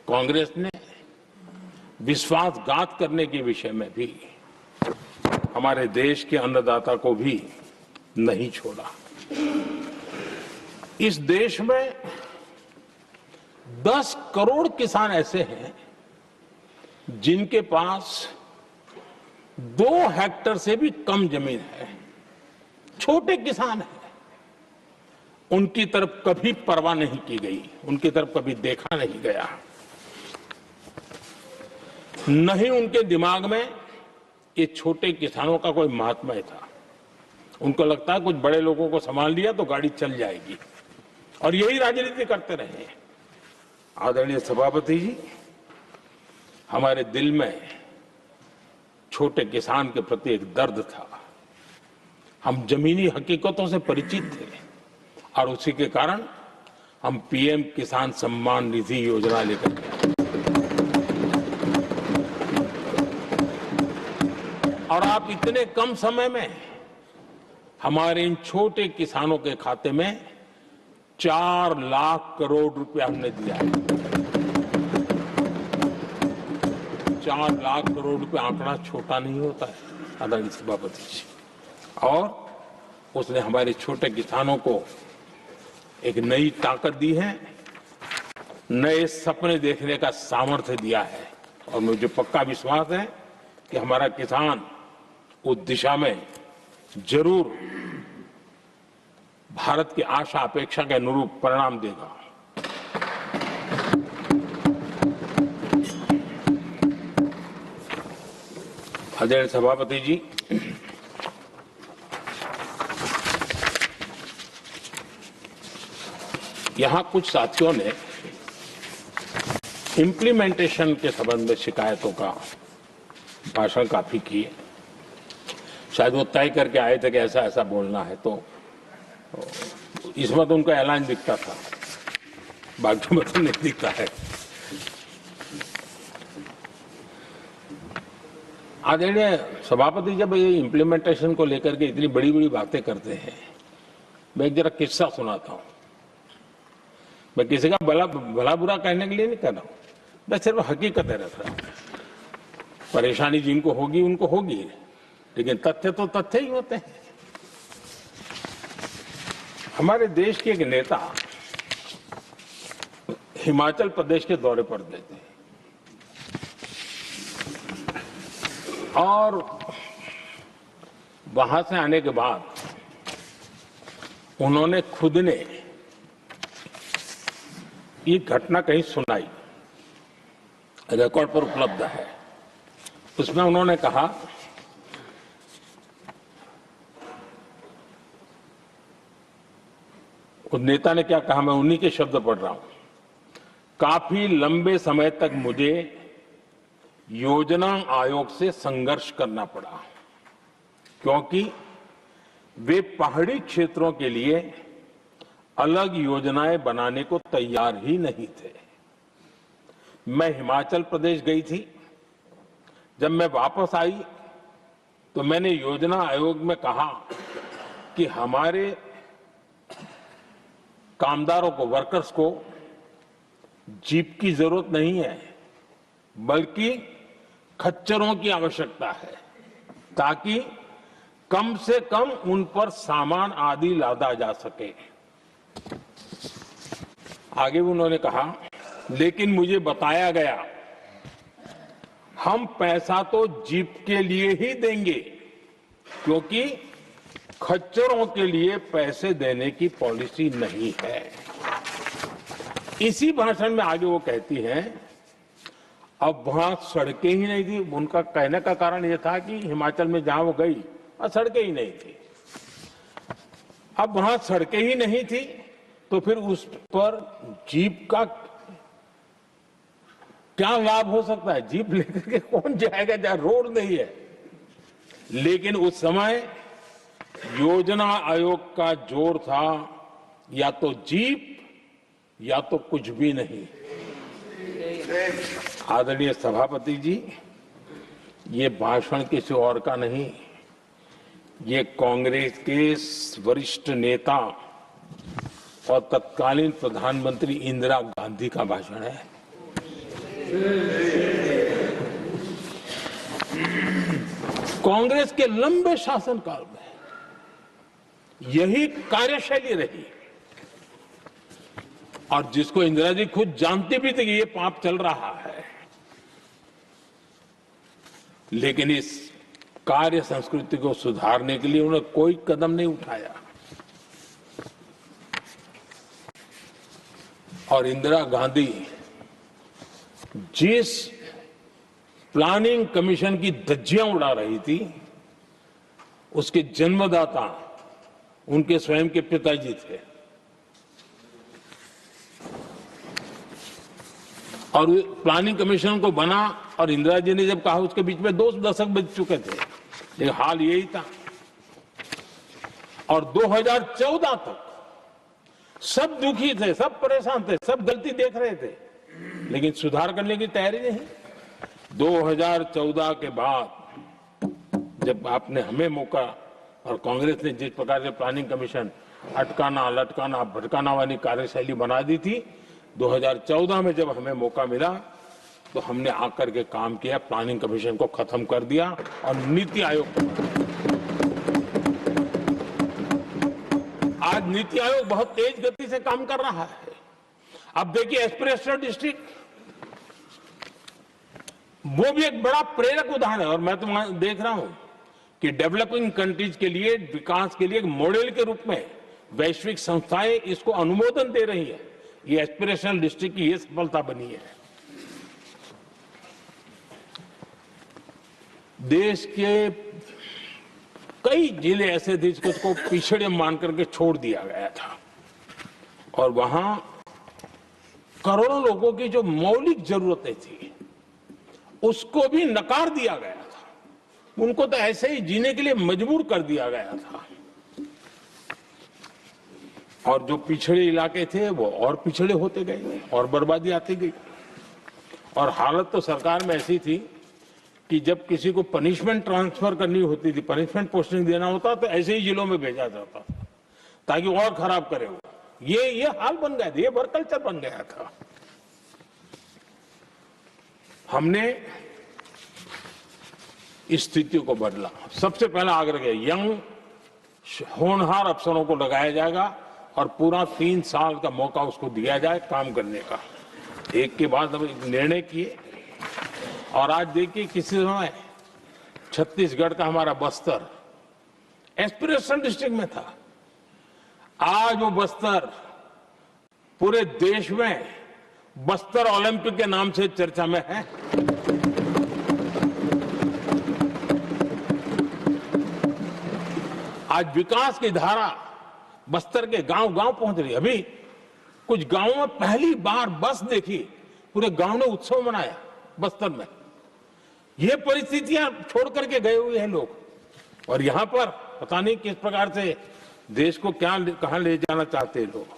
B: कांग्रेस ने विश्वासघात करने के विषय में भी हमारे देश के अन्नदाता को भी नहीं छोड़ा। इस देश में 10 करोड़ किसान ऐसे हैं जिनके पास 2 हेक्टेयर से भी कम जमीन है, छोटे किसान हैं। उनकी तरफ कभी परवाह नहीं की गई, उनकी तरफ कभी देखा नहीं गया, नहीं उनके दिमाग में ये छोटे किसानों का कोई महात्म्य था। उनको लगता है कुछ बड़े लोगों को संभाल लिया तो गाड़ी चल जाएगी, और यही राजनीति करते रहे। आदरणीय सभापति जी, हमारे दिल में छोटे किसान के प्रति एक दर्द था। हम जमीनी हकीकतों से परिचित थे और उसी के कारण हम पीएम किसान सम्मान निधि योजना लेकर गए। और आप इतने कम समय में हमारे इन छोटे किसानों के खाते में 4 लाख करोड़ रुपया हमने दिया है। 4 लाख करोड़ रुपया आंकड़ा छोटा नहीं होता है आदरणीय सभापति जी। और उसने हमारे छोटे किसानों को एक नई ताकत दी है, नए सपने देखने का सामर्थ्य दिया है। और मुझे पक्का विश्वास है कि हमारा किसान उस दिशा में जरूर भारत की आशा अपेक्षा के अनुरूप परिणाम देगा। आदरणीय सभापति जी, यहां कुछ साथियों ने इम्प्लीमेंटेशन के संबंध में शिकायतों का भाषण काफी किए। शायद वो तय करके आए थे कि ऐसा ऐसा बोलना है, तो इस वक्त उनका ऐलान दिखता था, बाकी में तो नहीं दिखता है। आदरणीय सभापति, जब ये इम्प्लीमेंटेशन को लेकर के इतनी बड़ी बड़ी बातें करते हैं, मैं एक जरा किस्सा सुनाता हूं। मैं किसी का भला बुरा कहने के लिए नहीं कर रहा हूं, मैं सिर्फ हकीकतें रख रहा हूं। परेशानी जिनको होगी उनको होगी, लेकिन तथ्य तो तथ्य ही होते हैं। हमारे देश के एक नेता हिमाचल प्रदेश के दौरे पर गए थे और वहां से आने के बाद उन्होंने खुद ने ये घटना कहीं सुनाई, रिकॉर्ड पर उपलब्ध है। उसमें उन्होंने कहा, उस नेता ने क्या कहा, मैं उन्हीं के शब्द पढ़ रहा हूं। काफी लंबे समय तक मुझे योजना आयोग से संघर्ष करना पड़ा, क्योंकि वे पहाड़ी क्षेत्रों के लिए अलग योजनाएं बनाने को तैयार ही नहीं थे। मैं हिमाचल प्रदेश गई थी। जब मैं वापस आई तो मैंने योजना आयोग में कहा कि हमारे कामदारों को, वर्कर्स को जीप की जरूरत नहीं है, बल्कि खच्चरों की आवश्यकता है, ताकि कम से कम उन पर सामान आदि लादा जा सके। आगे उन्होंने कहा, लेकिन मुझे बताया गया हम पैसा तो जीप के लिए ही देंगे, क्योंकि खच्चरों के लिए पैसे देने की पॉलिसी नहीं है। इसी भाषण में आगे वो कहती हैं, अब वहां सड़कें ही नहीं थी। उनका कहने का कारण यह था कि हिमाचल में जहां वो गई वहां सड़कें ही नहीं थी। अब वहां सड़कें ही नहीं थी तो फिर उस पर जीप का क्या लाभ हो सकता है? जीप लेकर के कौन जाएगा जहां रोड नहीं है? लेकिन उस समय योजना आयोग का जोर था, या तो जीप या तो कुछ भी नहीं। आदरणीय सभापति जी, ये भाषण किसी और का नहीं, ये कांग्रेस के वरिष्ठ नेता और तत्कालीन प्रधानमंत्री इंदिरा गांधी का भाषण है। कांग्रेस के लंबे शासनकाल में यही कार्यशैली रही, और जिसको इंदिरा जी खुद जानती भी थी कि ये पाप चल रहा है, लेकिन इस कार्य संस्कृति को सुधारने के लिए उन्होंने कोई कदम नहीं उठाया। और इंदिरा गांधी जिस प्लानिंग कमीशन की धज्जियां उड़ा रही थी, उसके जन्मदाता उनके स्वयं के पिताजी थे। और प्लानिंग कमीशन को बना और इंदिरा जी ने जब कहा, उसके बीच में 2 दशक बज चुके थे, लेकिन हाल यही था। और 2014 तक सब दुखी थे, सब परेशान थे, सब गलती देख रहे थे, लेकिन सुधार करने की तैयारी नहीं। 2014 के बाद जब आपने हमें मौका, और कांग्रेस ने जिस प्रकार से प्लानिंग कमीशन अटकाना, लटकाना, भटकाना वाली कार्यशैली बना दी थी, 2014 में जब हमें मौका मिला तो हमने आकर के काम किया, प्लानिंग कमीशन को खत्म कर दिया और नीति आयोग को बनाया। आज नीति आयोग बहुत तेज गति से काम कर रहा है। अब देखिए एस्पिरेशनल डिस्ट्रिक्ट, वो भी एक बड़ा प्रेरक उदाहरण है। और मैं तो देख रहा हूं कि डेवलपिंग कंट्रीज के लिए, विकास के लिए एक मॉडल के रूप में वैश्विक संस्थाएं इसको अनुमोदन दे रही है। ये एस्पिरेशनल डिस्ट्रिक्ट की ये सफलता बनी है। देश के कई जिले ऐसे थे जिसको पिछड़े मान करके छोड़ दिया गया था और वहां करोड़ों लोगों की जो मौलिक जरूरतें थी उसको भी नकार दिया गया था। उनको तो ऐसे ही जीने के लिए मजबूर कर दिया गया था और जो पिछड़े इलाके थे वो और पिछड़े होते गए और बर्बादी आती गई। और हालत तो सरकार में ऐसी थी कि जब किसी को पनिशमेंट ट्रांसफर करनी होती थी, पनिशमेंट पोस्टिंग देना होता तो ऐसे ही जिलों में भेजा जाता था ताकि और खराब करे वो। ये हाल बन गया था, ये वर्क कल्चर बन गया था। हमने इस स्थिति को बदला। सबसे पहला आग्रह किया, यंग होनहार अफसरों को लगाया जाएगा और पूरा 3 साल का मौका उसको दिया जाए काम करने का। एक के बाद हम निर्णय किए और आज देखिए किसी समय छत्तीसगढ़ का हमारा बस्तर एस्पिरेशनल डिस्ट्रिक्ट में था, आज वो बस्तर पूरे देश में बस्तर ओलंपिक के नाम से चर्चा में है। आज विकास की धारा बस्तर के गांव-गांव पहुंच रही है। अभी कुछ गांवों में पहली बार बस देखी, पूरे गांव ने उत्सव मनाया बस्तर में। ये परिस्थितियां छोड़ करके गए हुए हैं लोग और यहां पर पता नहीं किस प्रकार से देश को कहां ले जाना चाहते हैं लोग।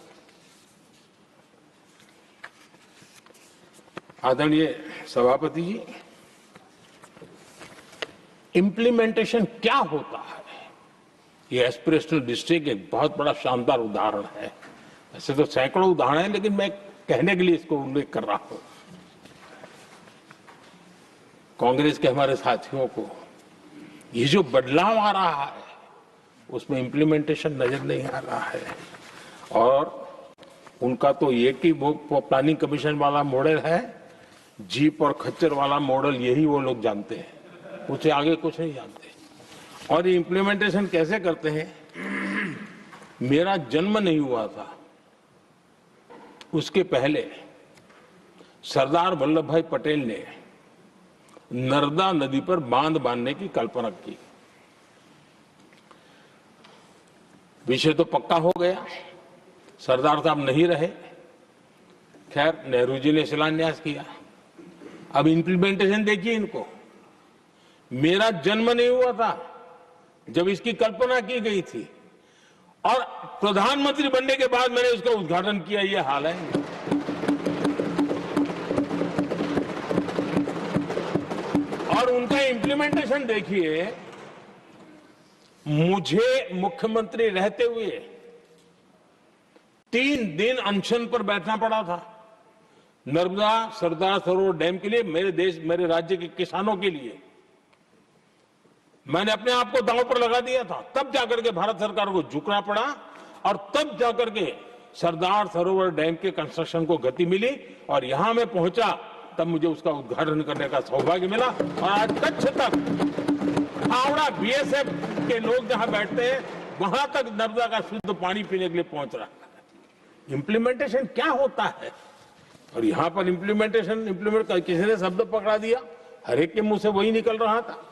B: आदरणीय सभापति जी, इंप्लीमेंटेशन क्या होता है, ये एस्पिरेशनल डिस्ट्रिक्ट एक बहुत बड़ा शानदार उदाहरण है। ऐसे तो सैकड़ों उदाहरण हैं, लेकिन मैं कहने के लिए इसको उल्लेख कर रहा हूं। कांग्रेस के हमारे साथियों को ये जो बदलाव आ रहा है उसमें इंप्लीमेंटेशन नजर नहीं आ रहा है और उनका तो एक ही वो प्लानिंग कमीशन वाला मॉडल है, जीप और खच्चर वाला मॉडल, यही वो लोग जानते हैं, उससे आगे कुछ नहीं जानते। और ये इंप्लीमेंटेशन कैसे करते हैं? मेरा जन्म नहीं हुआ था उसके पहले सरदार वल्लभ भाई पटेल ने नर्मदा नदी पर बांध बांधने की कल्पना की। विषय तो पक्का हो गया, सरदार साहब नहीं रहे, खैर नेहरू जी ने शिलान्यास किया। अब इंप्लीमेंटेशन देखिए इनको। मेरा जन्म नहीं हुआ था जब इसकी कल्पना की गई थी और प्रधानमंत्री बनने के बाद मैंने इसका उद्घाटन किया, ये हाल है। और उनका इंप्लीमेंटेशन देखिए, मुझे मुख्यमंत्री रहते हुए 3 दिन अनशन पर बैठना पड़ा था नर्मदा सरदार सरोवर डैम के लिए, मेरे राज्य के किसानों के लिए। मैंने अपने आप को दांव पर लगा दिया था, तब जाकर के भारत सरकार को झुकना पड़ा और तब जाकर के सरदार सरोवर डैम के कंस्ट्रक्शन को गति मिली और यहां मैं पहुंचा तब मुझे उसका उद्घाटन करने का सौभाग्य मिला। और आज कच्छ तक हावड़ा बीएसएफ के लोग जहां बैठते हैं वहां तक नर्मदा का शुद्ध पानी पीने के लिए पहुंच रहा है। इंप्लीमेंटेशन क्या होता है? और यहां पर इम्प्लीमेंट किसी ने शब्द पकड़ा दिया, हर एक के मुंह से वही निकल रहा था।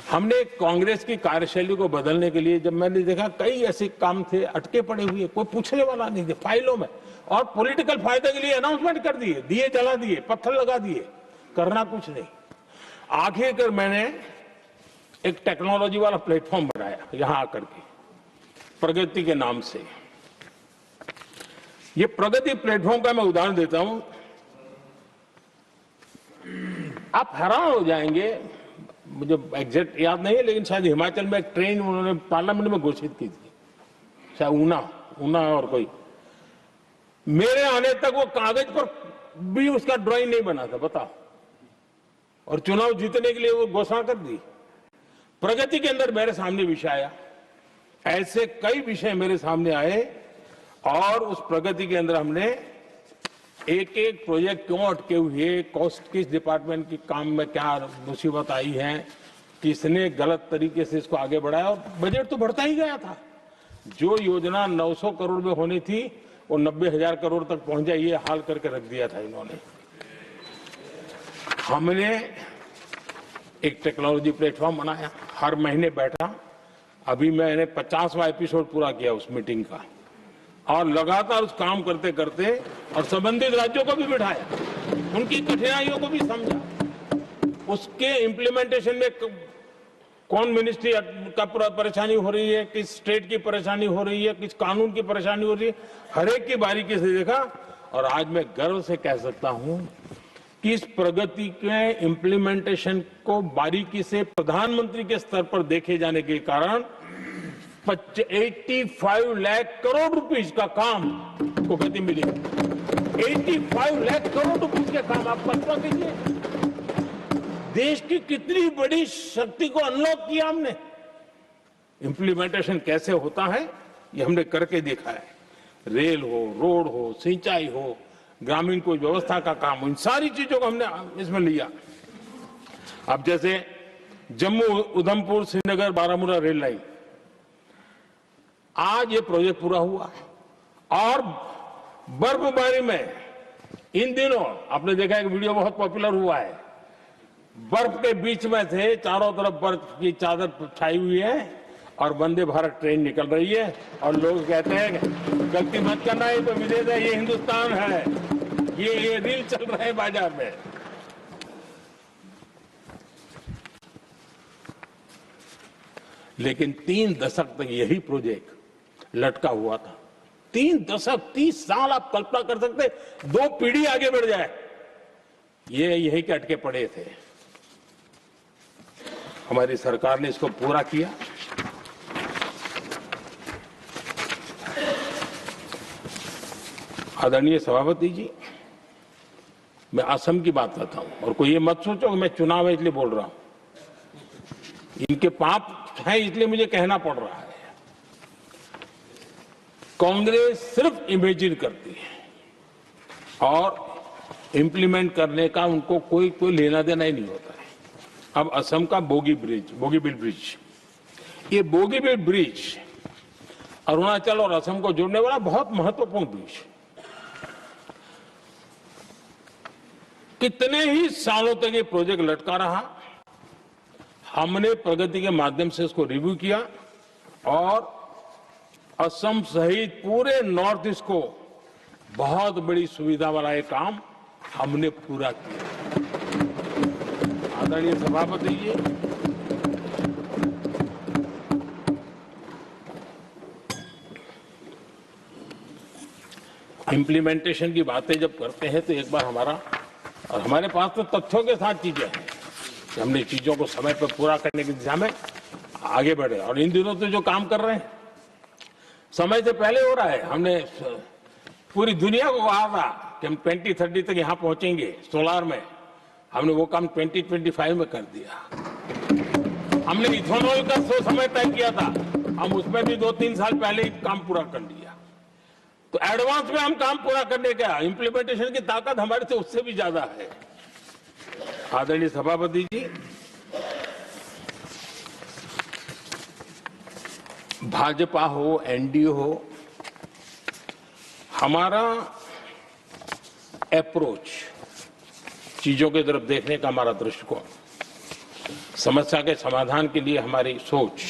B: हमने कांग्रेस की कार्यशैली को बदलने के लिए, जब मैंने देखा कई ऐसे काम थे अटके पड़े हुए, कोई पूछने वाला नहीं थे फाइलों में, और पॉलिटिकल फायदे के लिए अनाउंसमेंट कर दिए, दिए जला दिए, पत्थर लगा दिए, करना कुछ नहीं। आखिरकार मैंने एक टेक्नोलॉजी वाला प्लेटफॉर्म बनाया यहां आकर के, प्रगति के नाम से। ये प्रगति प्लेटफॉर्म का मैं उदाहरण देता हूं, आप हैरान हो जाएंगे। मुझे एग्जैक्ट याद नहीं है, लेकिन शायद हिमाचल में एक ट्रेन उन्होंने पार्लियामेंट में घोषित की थी, शायद ऊना और कोई। मेरे आने तक वो कागज पर भी उसका ड्राइंग नहीं बना था, बताओ, और चुनाव जीतने के लिए वो घोषणा कर दी। प्रगति के अंदर मेरे सामने विषय आया, ऐसे कई विषय मेरे सामने आए और उस प्रगति के अंदर हमने एक एक प्रोजेक्ट क्यों अटके हुए, कॉस्ट किस डिपार्टमेंट के काम में क्या मुसीबत आई है, किसने गलत तरीके से इसको आगे बढ़ाया और बजट तो बढ़ता ही गया था। जो योजना 900 करोड़ में होनी थी वो 90,000 करोड़ तक पहुंच जाए, ये हाल करके रख दिया था इन्होंने। हमने एक टेक्नोलॉजी प्लेटफॉर्म बनाया, हर महीने बैठा, अभी मैंने 50वां एपिसोड पूरा किया उस मीटिंग का, और लगातार उस काम करते करते और संबंधित राज्यों को भी बिठाया, उनकी कठिनाइयों को भी समझा, उसके इम्प्लीमेंटेशन में कौन मिनिस्ट्री का परेशानी हो रही है, किस स्टेट की परेशानी हो रही है, किस कानून की परेशानी हो रही है, हर एक की बारीकी से देखा। और आज मैं गर्व से कह सकता हूं कि इस प्रगति के इम्प्लीमेंटेशन को बारीकी से प्रधानमंत्री के स्तर पर देखे जाने के कारण 85 लाख करोड़ रुपीस का काम को गति मिली। 85 लाख करोड़ रुपीस के काम, आप कल्पना कीजिए देश की कितनी बड़ी शक्ति को अनलॉक किया हमने। इंप्लीमेंटेशन कैसे होता है ये हमने करके देखा है। रेल हो, रोड हो, सिंचाई हो, ग्रामीण कोई व्यवस्था का काम हो, इन सारी चीजों को हमने इसमें लिया। अब जैसे जम्मू उधमपुर श्रीनगर बारामूला रेल लाइन, आज ये प्रोजेक्ट पूरा हुआ। और बर्फबारी में इन दिनों आपने देखा एक वीडियो बहुत पॉपुलर हुआ है, बर्फ के बीच में से चारों तरफ बर्फ की चादर छाई हुई है और वंदे भारत ट्रेन निकल रही है, और लोग कहते हैं गलती मत करना, ये तो विदेश है, ये हिंदुस्तान है, ये रील चल रहे हैं बाजार में। लेकिन 3 दशक तक यही प्रोजेक्ट लटका हुआ था। 3 दशक, 30 साल, आप कल्पना कर सकते, 2 पीढ़ी आगे बढ़ जाए, ये यही के अटके पड़े थे। हमारी सरकार ने इसको पूरा किया। आदरणीय सभापति जी, मैं असम की बात करता हूं, और कोई ये मत सोचो कि मैं चुनाव है इसलिए बोल रहा हूं। इनके पाप है इसलिए मुझे कहना पड़ रहा है। कांग्रेस सिर्फ इमेजिन करती है और इंप्लीमेंट करने का उनको कोई लेना देना ही नहीं होता है। अब असम का बोगीबिल ब्रिज, ये बोगीबिल ब्रिज अरुणाचल और असम को जोड़ने वाला बहुत महत्वपूर्ण ब्रिज, कितने ही सालों तक ये प्रोजेक्ट लटका रहा। हमने प्रगति के माध्यम से इसको रिव्यू किया और असम सहित पूरे नॉर्थ ईस्ट को बहुत बड़ी सुविधा वाला ये काम हमने पूरा किया। आदरणीय सभापति जी, इंप्लीमेंटेशन की बातें जब करते हैं तो एक बार हमारे पास तो तथ्यों के साथ चीजें हैं कि हमने चीजों को समय पर पूरा करने की दिशा में आगे बढ़े। और इन दिनों तो जो काम कर रहे हैं समय से पहले हो रहा है। हमने पूरी दुनिया को कहा था कि हम 2030 तक यहां पहुंचेंगे सोलार में, हमने वो काम 2025 में कर दिया। हमने इथेनॉल का समय तय किया था, हम उसमें भी 2-3 साल पहले ही काम पूरा कर लिया। तो एडवांस में हम काम पूरा करने का, इंप्लीमेंटेशन की ताकत हमारे से उससे भी ज्यादा है। आदरणीय सभापति जी, भाजपा हो, एनडीए हो, हमारा अप्रोच, चीजों की तरफ देखने का हमारा दृष्टिकोण, समस्या के समाधान के लिए हमारी सोच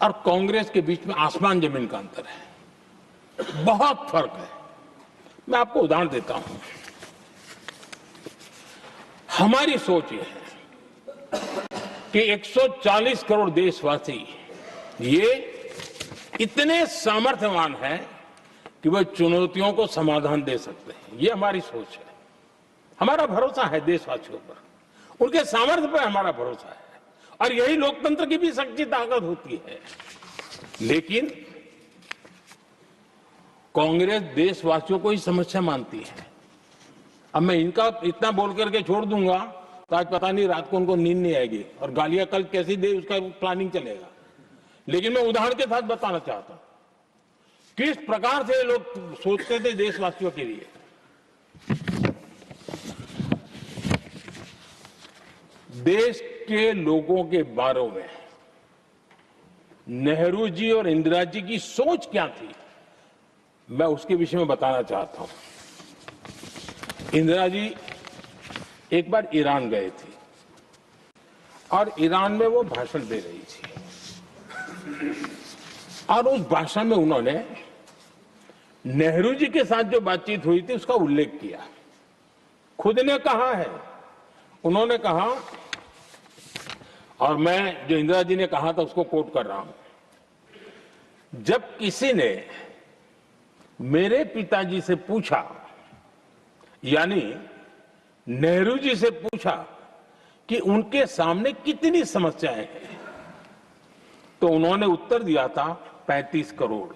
B: और कांग्रेस के बीच में आसमान जमीन का अंतर है, बहुत फर्क है। मैं आपको उदाहरण देता हूं। हमारी सोच ये है कि 140 करोड़ देशवासी ये इतने सामर्थ्यवान हैं कि वह चुनौतियों को समाधान दे सकते हैं। ये हमारी सोच है। हमारा भरोसा है देशवासियों पर, उनके सामर्थ्य पर हमारा भरोसा है, और यही लोकतंत्र की भी सच्ची ताकत होती है। लेकिन कांग्रेस देशवासियों को ही समस्या मानती है। अब मैं इनका इतना बोल करके छोड़ दूंगा तो आज पता नहीं रात को उनको नींद नहीं आएगी और गालियां कल कैसी दे उसका प्लानिंग चलेगा। लेकिन मैं उदाहरण के साथ बताना चाहता हूं किस प्रकार से लोग सोचते थे देशवासियों के लिए। देश के लोगों के बारे में नेहरू जी और इंदिरा जी की सोच क्या थी, मैं उसके विषय में बताना चाहता हूं। इंदिरा जी एक बार ईरान गए थे और ईरान में वो भाषण दे रही थी और उस भाषण में उन्होंने नेहरू जी के साथ जो बातचीत हुई थी उसका उल्लेख किया। खुद ने कहा है, उन्होंने कहा, और मैं जो इंदिरा जी ने कहा था उसको कोट कर रहा हूं, जब किसी ने मेरे पिताजी से पूछा, यानी नेहरू जी से पूछा कि उनके सामने कितनी समस्याएं हैं, तो उन्होंने उत्तर दिया था 35 करोड़।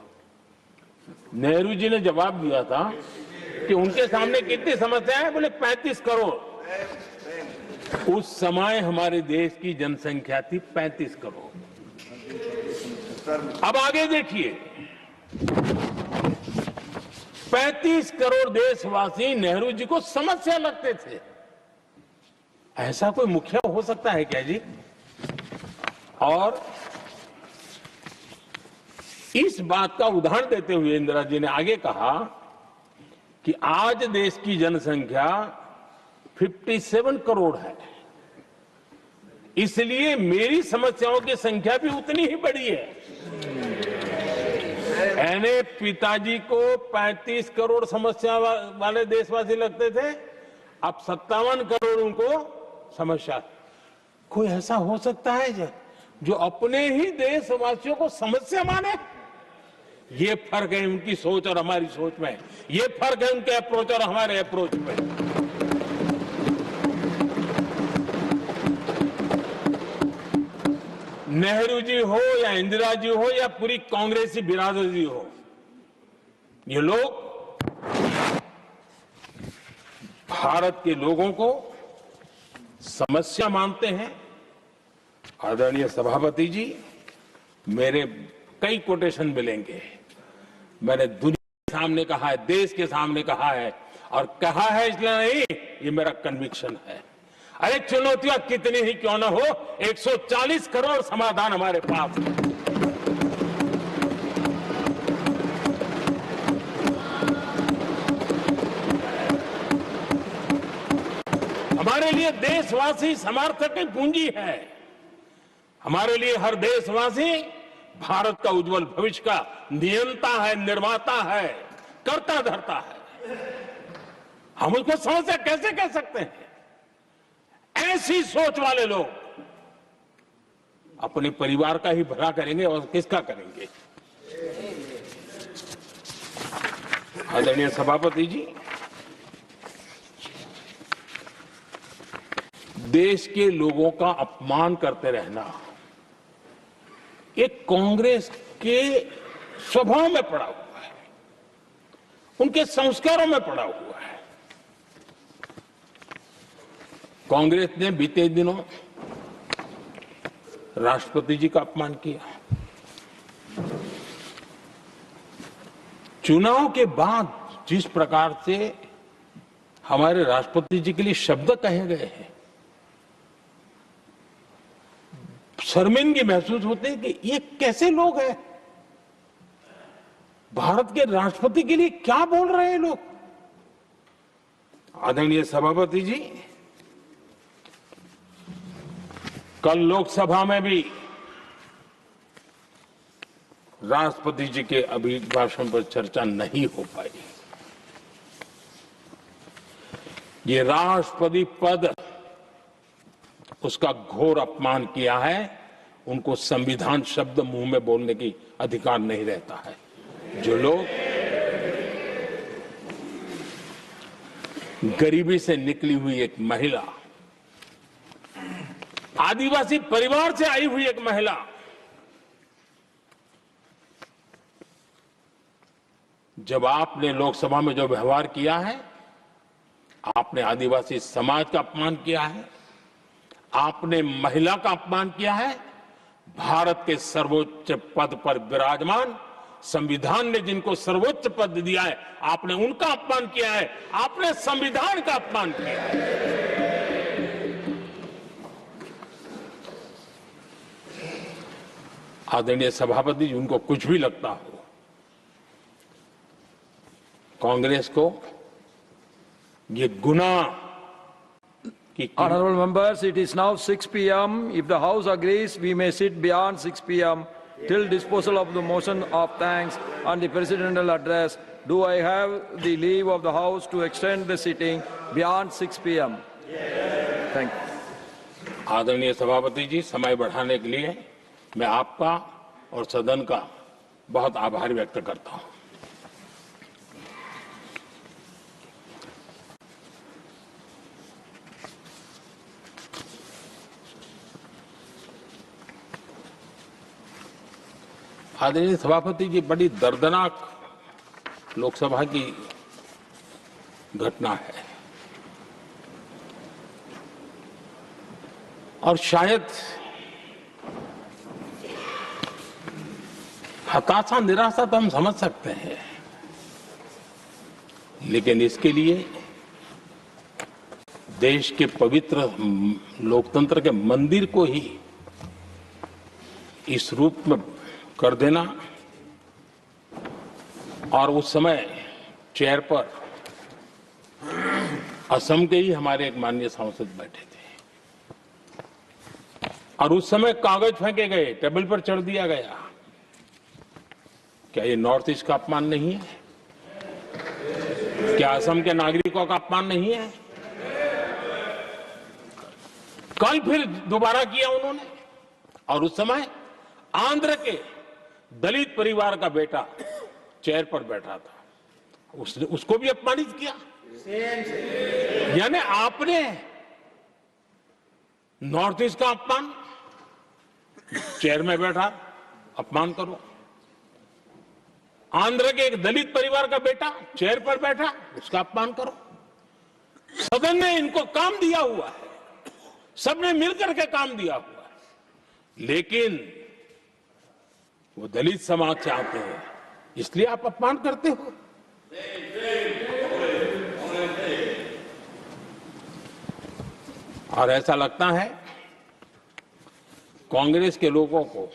B: नेहरू जी ने जवाब दिया था कि उनके सामने कितनी समस्याएं हैं, बोले 35 करोड़। उस समय हमारे देश की जनसंख्या थी 35 करोड़। अब आगे देखिए, 35 करोड़ देशवासी नेहरू जी को समस्या लगते थे। ऐसा कोई मुखिया हो सकता है क्या जी? और इस बात का उदाहरण देते हुए इंदिरा जी ने आगे कहा कि आज देश की जनसंख्या 57 करोड़ है, इसलिए मेरी समस्याओं की संख्या भी उतनी ही बड़ी है। यानी पिताजी को 35 करोड़ समस्या वाले देशवासी लगते थे, अब 57 करोड़ उनको समस्या। कोई ऐसा हो सकता है जो अपने ही देशवासियों को समस्या माने? ये फर्क है उनकी सोच और हमारी सोच में, ये फर्क है उनके अप्रोच और हमारे अप्रोच में। नेहरू जी हो या इंदिरा जी हो या पूरी कांग्रेसी बिरादरी हो, ये लोग भारत के लोगों को समस्या मानते हैं। आदरणीय सभापति जी, मेरे कई कोटेशन मिलेंगे। मैंने दुनिया के सामने कहा है, देश के सामने कहा है, और कहा है इसलिए नहीं, ये मेरा कन्विक्शन है। अरे चुनौतियां कितनी ही क्यों ना हो, 140 करोड़ समाधान हमारे पास है। हमारे लिए देशवासी समर्थक की पूंजी है। हमारे लिए हर देशवासी भारत का उज्जवल भविष्य का नियंता है, निर्माता है, कर्ता धर्ता है। हम उसको समस्या कैसे कह सकते हैं? ऐसी सोच वाले लोग अपने परिवार का ही भला करेंगे और किसका करेंगे? आदरणीय सभापति जी, देश के लोगों का अपमान करते रहना एक कांग्रेस के स्वभाव में पड़ा हुआ है, उनके संस्कारों में पड़ा हुआ है। कांग्रेस ने बीते दिनों राष्ट्रपति जी का अपमान किया। चुनाव के बाद जिस प्रकार से हमारे राष्ट्रपति जी के लिए शब्द कहे गए हैं, शर्मिंदगी महसूस होती है कि ये कैसे लोग हैं? भारत के राष्ट्रपति के लिए क्या बोल रहे हैं लोग? आदरणीय सभापति जी, कल लोकसभा में भी राष्ट्रपति जी के अभिभाषण पर चर्चा नहीं हो पाई। ये राष्ट्रपति पद, उसका घोर अपमान किया है। उनको संविधान शब्द मुंह में बोलने की अधिकार नहीं रहता है। जो लोग गरीबी से निकली हुई एक महिला, आदिवासी परिवार से आई हुई एक महिला, जब आपने लोकसभा में जो व्यवहार किया है, आपने आदिवासी समाज का अपमान किया है, आपने महिला का अपमान किया है। भारत के सर्वोच्च पद पर विराजमान, संविधान ने जिनको सर्वोच्च पद दिया है, आपने उनका अपमान किया है, आपने संविधान का अपमान किया है। आदरणीय सभापति जी, उनको कुछ भी लगता हो, कांग्रेस को ये गुनाह की
A: Honorable members, it is now 6 p.m. If the House agrees, we may sit beyond 6 p.m. till disposal of the motion of thanks and the presidential address. Do I have the leave of the House to extend the sitting beyond 6 p.m.? Thank you.
B: आदरणीय सभापति जी, समय बढ़ाने के लिए मैं आपका और सदन का बहुत आभार व्यक्त करता हूं। आदरणीय सभापति जी, बड़ी दर्दनाक लोकसभा की घटना है और शायद हताशा निराशा तो हम समझ सकते हैं, लेकिन इसके लिए देश के पवित्र लोकतंत्र के मंदिर को ही इस रूप में कर देना, और उस समय चेयर पर असम के ही हमारे एक माननीय सांसद बैठे थे और उस समय कागज फेंके गए, टेबल पर चढ़ दिया गया। क्या ये नॉर्थ ईस्ट का अपमान नहीं है? क्या असम के नागरिकों का अपमान नहीं है? कल फिर दोबारा किया उन्होंने, और उस समय आंध्र के दलित परिवार का बेटा चेयर पर बैठा था, उसको भी अपमानित किया। यानी आपने नॉर्थ ईस्ट का अपमान, चेयर में बैठा अपमान करो, आंध्र के एक दलित परिवार का बेटा चेयर पर बैठा, उसका अपमान करो। सदन ने इनको काम दिया हुआ है, सबने मिलकर के काम दिया हुआ है, लेकिन वो दलित समाज से आते हैं, इसलिए आप अपमान करते हो। और ऐसा लगता है कांग्रेस के लोगों को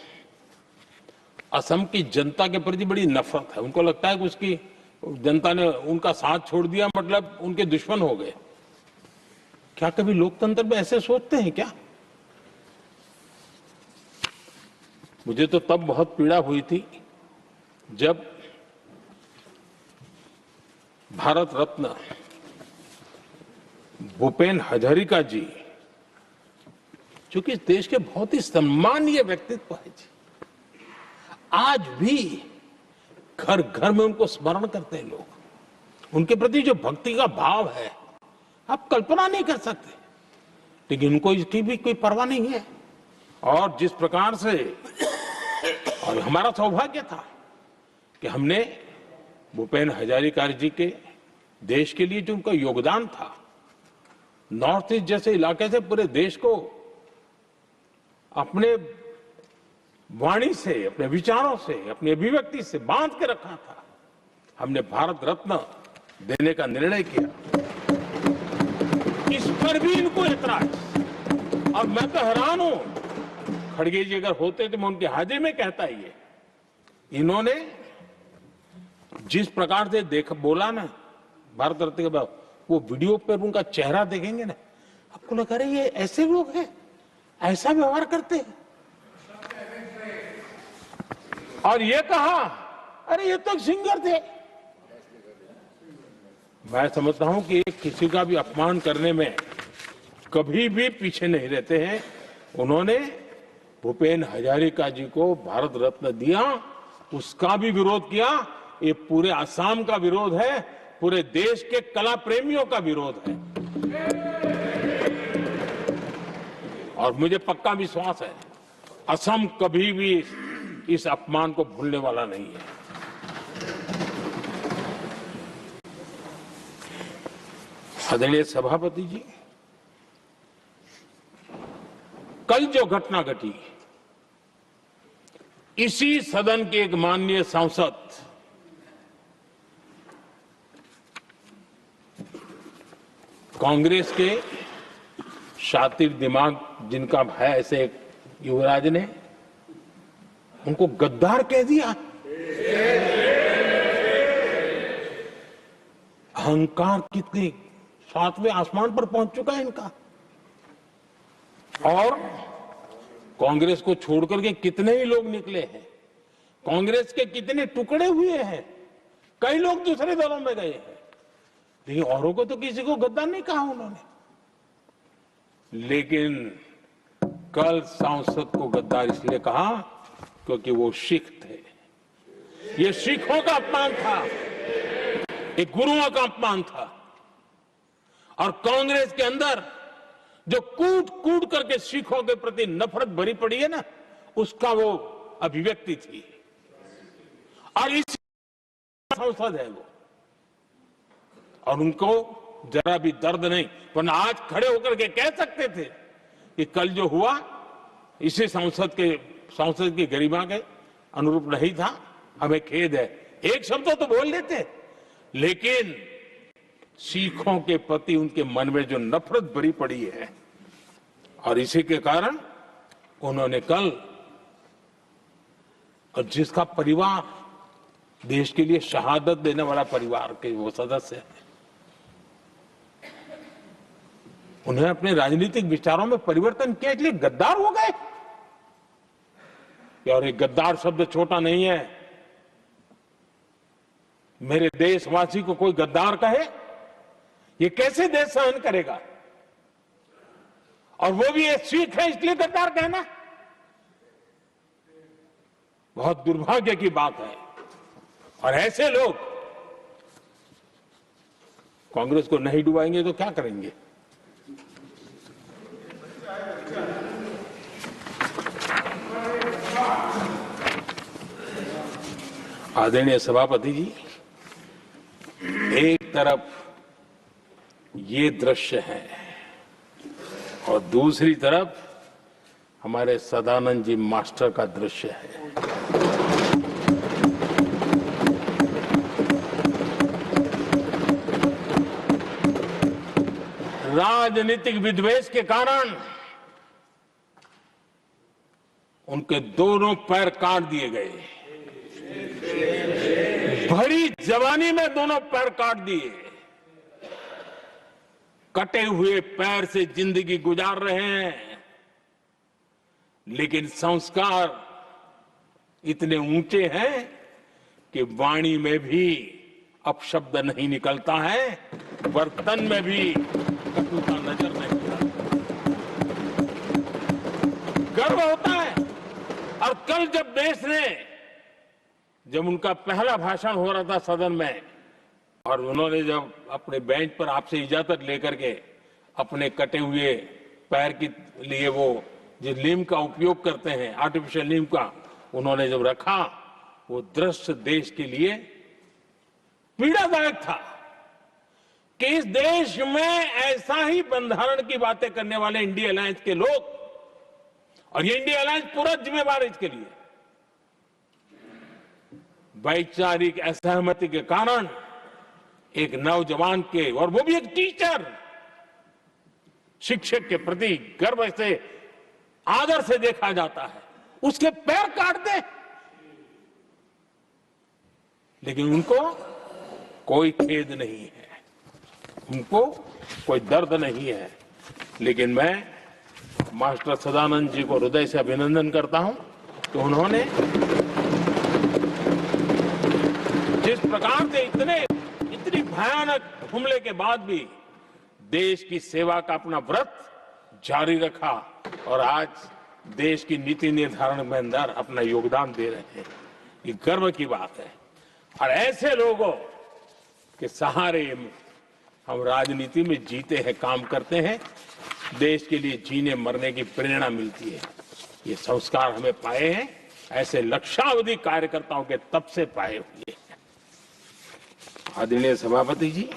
B: असम की जनता के प्रति बड़ी नफरत है। उनको लगता है कि उसकी जनता ने उनका साथ छोड़ दिया, मतलब उनके दुश्मन हो गए। क्या कभी लोकतंत्र में ऐसे सोचते हैं क्या? मुझे तो तब बहुत पीड़ा हुई थी जब भारत रत्न भूपेन हजारिका जी, जो कि इस देश के बहुत ही सम्मानीय व्यक्तित्व है जी, आज भी घर घर में उनको स्मरण करते हैं लोग। उनके प्रति जो भक्ति का भाव है आप कल्पना नहीं कर सकते, लेकिन उनको इसकी भी कोई परवाह नहीं है। और जिस प्रकार से, और हमारा सौभाग्य था कि हमने भूपेन हजारिका जी के देश के लिए जो उनका योगदान था, नॉर्थ ईस्ट जैसे इलाके से पूरे देश को अपने वाणी से, अपने विचारों से, अपनी अभिव्यक्ति से बांध के रखा था। हमने भारत रत्न देने का निर्णय किया, इस पर भी इनको ऐतराज। और मैं तो हैरान हूं, खड़गे जी अगर होते तो मैं उनकी हाजिरी में कहता ही है, इन्होंने जिस प्रकार से बोला ना भारत रत्न के बाद, वो वीडियो पर उनका चेहरा देखेंगे ना, आपको लगा रहे ये ऐसे लोग हैं, ऐसा व्यवहार करते हैं। और ये कहा, अरे ये तो सिंगर थे। मैं समझता हूं कि किसी का भी अपमान करने में कभी भी पीछे नहीं रहते हैं। उन्होंने भूपेन हजारिका जी को भारत रत्न दिया, उसका भी विरोध किया। ये पूरे असम का विरोध है, पूरे देश के कला प्रेमियों का विरोध है। और मुझे पक्का विश्वास है असम कभी भी इस अपमान को भूलने वाला नहीं है। आदरणीय सभापति जी, कल जो घटना घटी, इसी सदन के एक माननीय सांसद कांग्रेस के शातिर दिमाग जिनका है, ऐसे एक युवराज ने उनको गद्दार कह दिया। अहंकार कितने सातवें आसमान पर पहुंच चुका है इनका। और कांग्रेस को छोड़कर के कितने ही लोग निकले हैं, कांग्रेस के कितने टुकड़े हुए हैं, कई लोग दूसरे दलों में गए हैं, लेकिन औरों को तो किसी को गद्दार नहीं कहा उन्होंने। लेकिन कल सांसद को गद्दार इसलिए कहा क्योंकि वो सिख थे। ये सिखों का अपमान था, एक गुरुओं का अपमान था। और कांग्रेस के अंदर जो कूट कूट करके सिखों के प्रति नफरत भरी पड़ी है ना, उसका वो अभिव्यक्ति थी। और इस सांसद है वो, और उनको जरा भी दर्द नहीं, वरना आज खड़े होकर के कह सकते थे कि कल जो हुआ इसी सांसद की गरिमा के अनुरूप नहीं था, हमें खेद है। एक शब्द तो बोल लेते, लेकिन सिखों के प्रति उनके मन में जो नफरत भरी पड़ी है, और इसी के कारण उन्होंने कल, और जिसका परिवार देश के लिए शहादत देने वाला परिवार के वो सदस्य है, उन्हें अपने राजनीतिक विचारों में परिवर्तन किया, इसलिए गद्दार हो गए। और एक गद्दार शब्द छोटा नहीं है। मेरे देशवासी को कोई गद्दार कहे, ये कैसे देश सहन करेगा? और वो भी एक सिख है इसलिए गद्दार कहना बहुत दुर्भाग्य की बात है। और ऐसे लोग कांग्रेस को नहीं डुबाएंगे तो क्या करेंगे? आदरणीय सभापति जी, एक तरफ ये दृश्य है और दूसरी तरफ हमारे सदानंद जी मास्टर का दृश्य है। राजनीतिक विद्वेष के कारण उनके दोनों पैर काट दिए गए। भरी जवानी में दोनों पैर काट दिए। कटे हुए पैर से जिंदगी गुजार रहे हैं, लेकिन संस्कार इतने ऊंचे हैं कि वाणी में भी अपशब्द नहीं निकलता है, बर्तन में भी कटुता नजर नहीं आता। गर्व होता है। और कल जब उनका पहला भाषण हो रहा था सदन में, और उन्होंने जब अपने बेंच पर आपसे इजाजत लेकर के अपने कटे हुए पैर के लिए वो जिस नीम का उपयोग करते हैं, आर्टिफिशियल नीम का, उन्होंने जब रखा, वो दृश्य देश के लिए पीड़ादायक था कि इस देश में ऐसा ही बंधारण की बातें करने वाले इंडिया अलायंस के लोग, और ये इंडिया अलायंस पूरा जिम्मेवार है इसके लिए, वैचारिक असहमति के कारण एक नौजवान के, और वो भी एक टीचर, शिक्षक के प्रति गर्व से, आदर से देखा जाता है, उसके पैर काट दे। लेकिन उनको कोई खेद नहीं है, उनको कोई दर्द नहीं है। लेकिन मैं मास्टर सदानंद जी को हृदय से अभिनंदन करता हूं कि उन्होंने जिस प्रकार से इतनी भयानक हमले के बाद भी देश की सेवा का अपना व्रत जारी रखा, और आज देश की नीति निर्धारण में अंदर अपना योगदान दे रहे हैं। ये गर्व की बात है। और ऐसे लोगों के सहारे हम राजनीति में जीते हैं, काम करते हैं, देश के लिए जीने मरने की प्रेरणा मिलती है। ये संस्कार हमें पाए हैं ऐसे लक्षावधि कार्यकर्ताओं के तब से पाए हुए हैं। आदरणीय सभापति जी,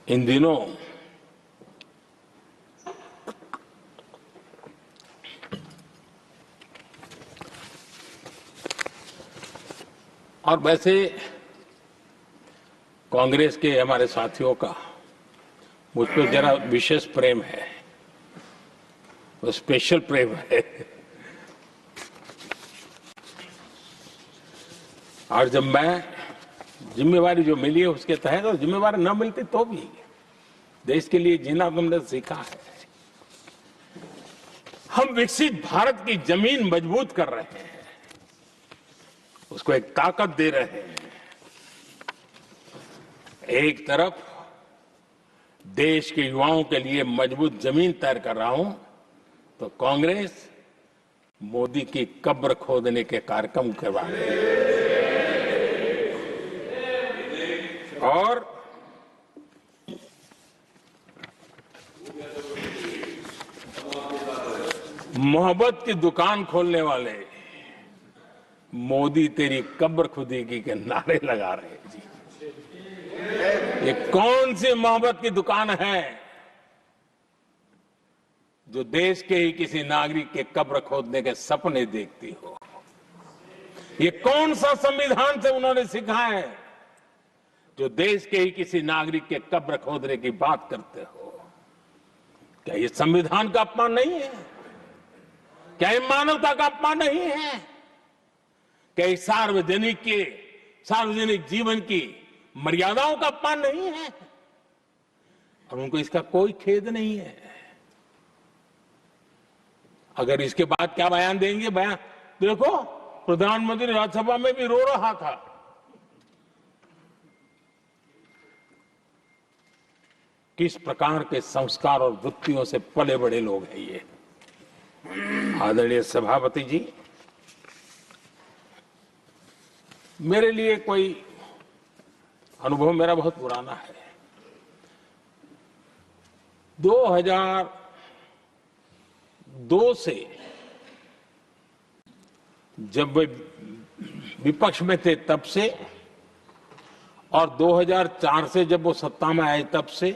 B: इन दिनों और वैसे कांग्रेस के हमारे साथियों का मुझ पर जरा विशेष प्रेम है। वो स्पेशल प्रेम है। और जब मैं जिम्मेवारी जो मिली है उसके तहत, और जिम्मेवारी न मिलती तो भी देश के लिए जीना तुमने सीखा है। हम विकसित भारत की जमीन मजबूत कर रहे हैं, उसको एक ताकत दे रहे हैं। एक तरफ देश के युवाओं के लिए मजबूत जमीन तैयार कर रहा हूं, तो कांग्रेस मोदी की कब्र खोदने के कार्यक्रम करवा रही है। और मोहब्बत की दुकान खोलने वाले मोदी तेरी कब्र खुदेगी के नारे लगा रहे हैं जी। ये कौन सी मोहब्बत की दुकान है जो देश के ही किसी नागरिक के कब्र खोदने के सपने देखती हो? ये कौन सा संविधान से उन्होंने सीखा है जो देश के ही किसी नागरिक के कब्र खोदने की बात करते हो? क्या ये संविधान का अपमान नहीं है? क्या ये मानवता का अपमान नहीं है? क्या ये सार्वजनिक जीवन की मर्यादाओं का अपमान नहीं है? और उनको इसका कोई खेद नहीं है। अगर इसके बाद क्या बयान देंगे? बयान देखो, प्रधानमंत्री राज्यसभा में भी रो रहा था। किस प्रकार के संस्कार और वृत्तियों से पले बड़े लोग हैं ये। आदरणीय सभापति जी, मेरे लिए कोई अनुभव मेरा बहुत पुराना है। 2002 से जब वे विपक्ष में थे तब से, और 2004 से जब वो सत्ता में आए तब से,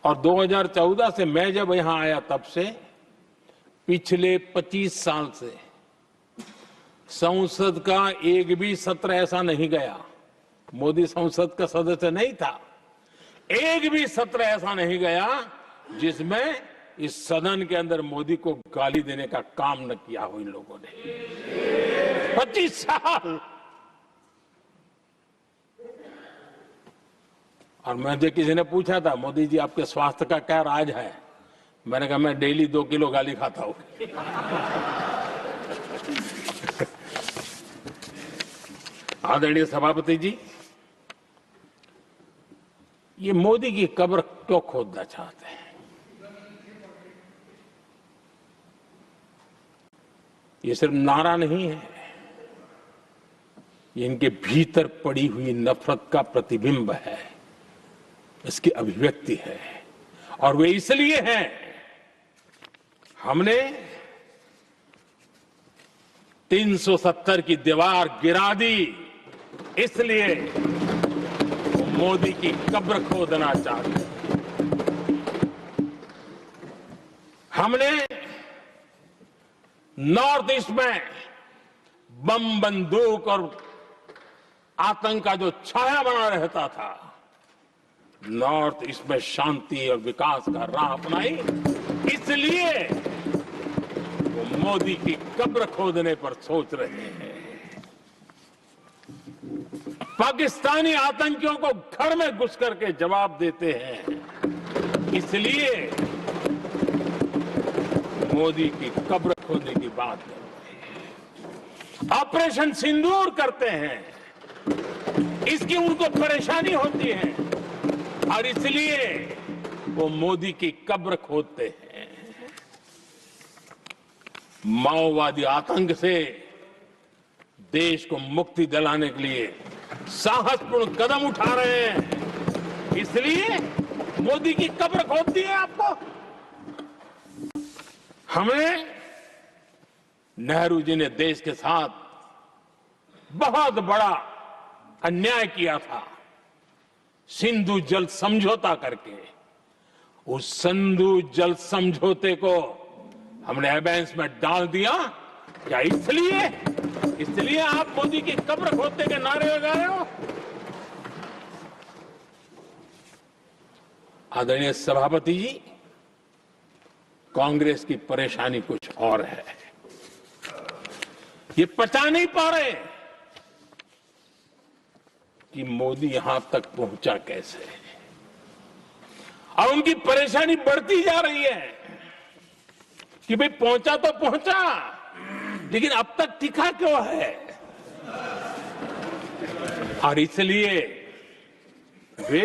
B: और 2014 से मैं जब यहां आया तब से, पिछले 25 साल से संसद का एक भी सत्र ऐसा नहीं गया, मोदी संसद का सदस्य नहीं था, एक भी सत्र ऐसा नहीं गया जिसमें इस सदन के अंदर मोदी को गाली देने का काम न किया हो इन लोगों ने। 25 साल। और मुझे किसी ने पूछा था, मोदी जी आपके स्वास्थ्य का क्या राज है? मैंने कहा मैं डेली 2 किलो गाली खाता हूं। आदरणीय सभापति जी, ये मोदी की कब्र क्यों खोदना चाहते हैं? ये सिर्फ नारा नहीं है, ये इनके भीतर पड़ी हुई नफरत का प्रतिबिंब है, इसकी अभिव्यक्ति है। और वे इसलिए हैं, हमने 370 की दीवार गिरा दी, इसलिए वो मोदी की कब्र खोदना चाहते हैं। हमने नॉर्थ ईस्ट में बम, बंदूक और आतंक का जो छाया बना रहता था, नॉर्थ ईस्ट में शांति और विकास का राह अपनाई, इसलिए वो मोदी की कब्र खोदने पर सोच रहे हैं। पाकिस्तानी आतंकियों को घर में घुस करके जवाब देते हैं, इसलिए मोदी की कब्र खोदने की बात करते हैं। ऑपरेशन सिंदूर करते हैं, इसकी उनको परेशानी होती है और इसलिए वो मोदी की कब्र खोदते हैं। माओवादी आतंक से देश को मुक्ति दिलाने के लिए साहसपूर्ण कदम उठा रहे हैं, इसलिए मोदी की कब्र खोदती है आपको। हमें नेहरू जी ने देश के साथ बहुत बड़ा अन्याय किया था, सिंधु जल समझौता करके। उस सिंधु जल समझौते को हमने एबेंस में डाल दिया। क्या इसलिए आप मोदी की कब्र खोदने के नारे लगा रहे हो? आदरणीय सभापति जी, कांग्रेस की परेशानी कुछ और है। ये पचा नहीं पा रहे कि मोदी यहां तक पहुंचा कैसे, और उनकी परेशानी बढ़ती जा रही है कि भाई पहुंचा तो पहुंचा, लेकिन अब तक टिका क्यों है। और इसलिए वे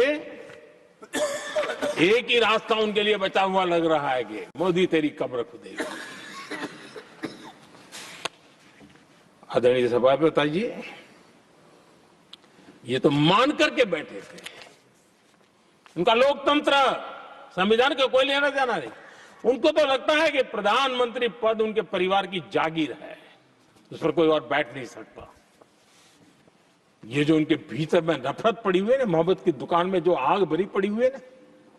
B: एक ही रास्ता उनके लिए बचा हुआ लग रहा है कि मोदी तेरी कब्र खुदेगी। आदरणीय सभापति जी, ये तो मान करके बैठे थे। उनका लोकतंत्र, संविधान का कोई लेना देना नहीं। उनको तो लगता है कि प्रधानमंत्री पद उनके परिवार की जागीर है, उस पर कोई और बैठ नहीं सकता। ये जो उनके भीतर में नफरत पड़ी हुई है ना, मोहब्बत की दुकान में जो आग भरी पड़ी हुई है ना,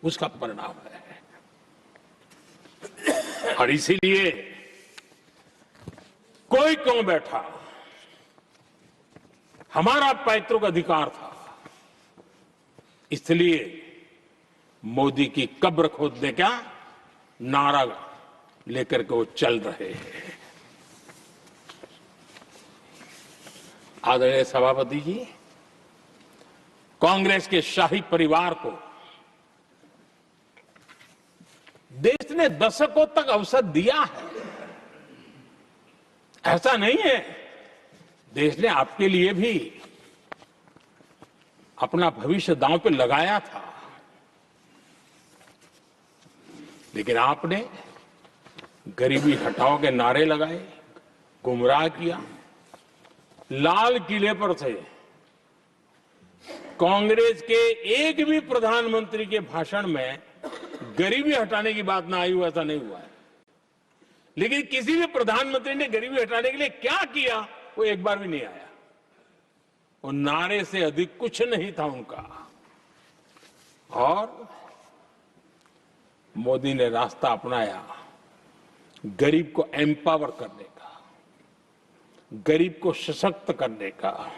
B: उसका परिणाम है। और इसीलिए कोई क्यों बैठा, हमारा पैतृक अधिकार था, इसलिए मोदी की कब्र खोदने का नारा लेकर के वो चल रहे हैं। आदरणीय सभापति जी, कांग्रेस के शाही परिवार को देश ने दशकों तक अवसर दिया है। ऐसा नहीं है, देश ने आपके लिए भी अपना भविष्य दांव पे लगाया था, लेकिन आपने गरीबी हटाओ के नारे लगाए, गुमराह किया। लाल किले पर से कांग्रेस के एक भी प्रधानमंत्री के भाषण में गरीबी हटाने की बात ना आई हो, ऐसा नहीं हुआ है। लेकिन किसी भी प्रधानमंत्री ने गरीबी हटाने के लिए क्या किया, वो एक बार भी नहीं आया। वो नारे से अधिक कुछ नहीं था उनका। और मोदी ने रास्ता अपनाया गरीब को एम्पावर करने का, गरीब को सशक्त करने का।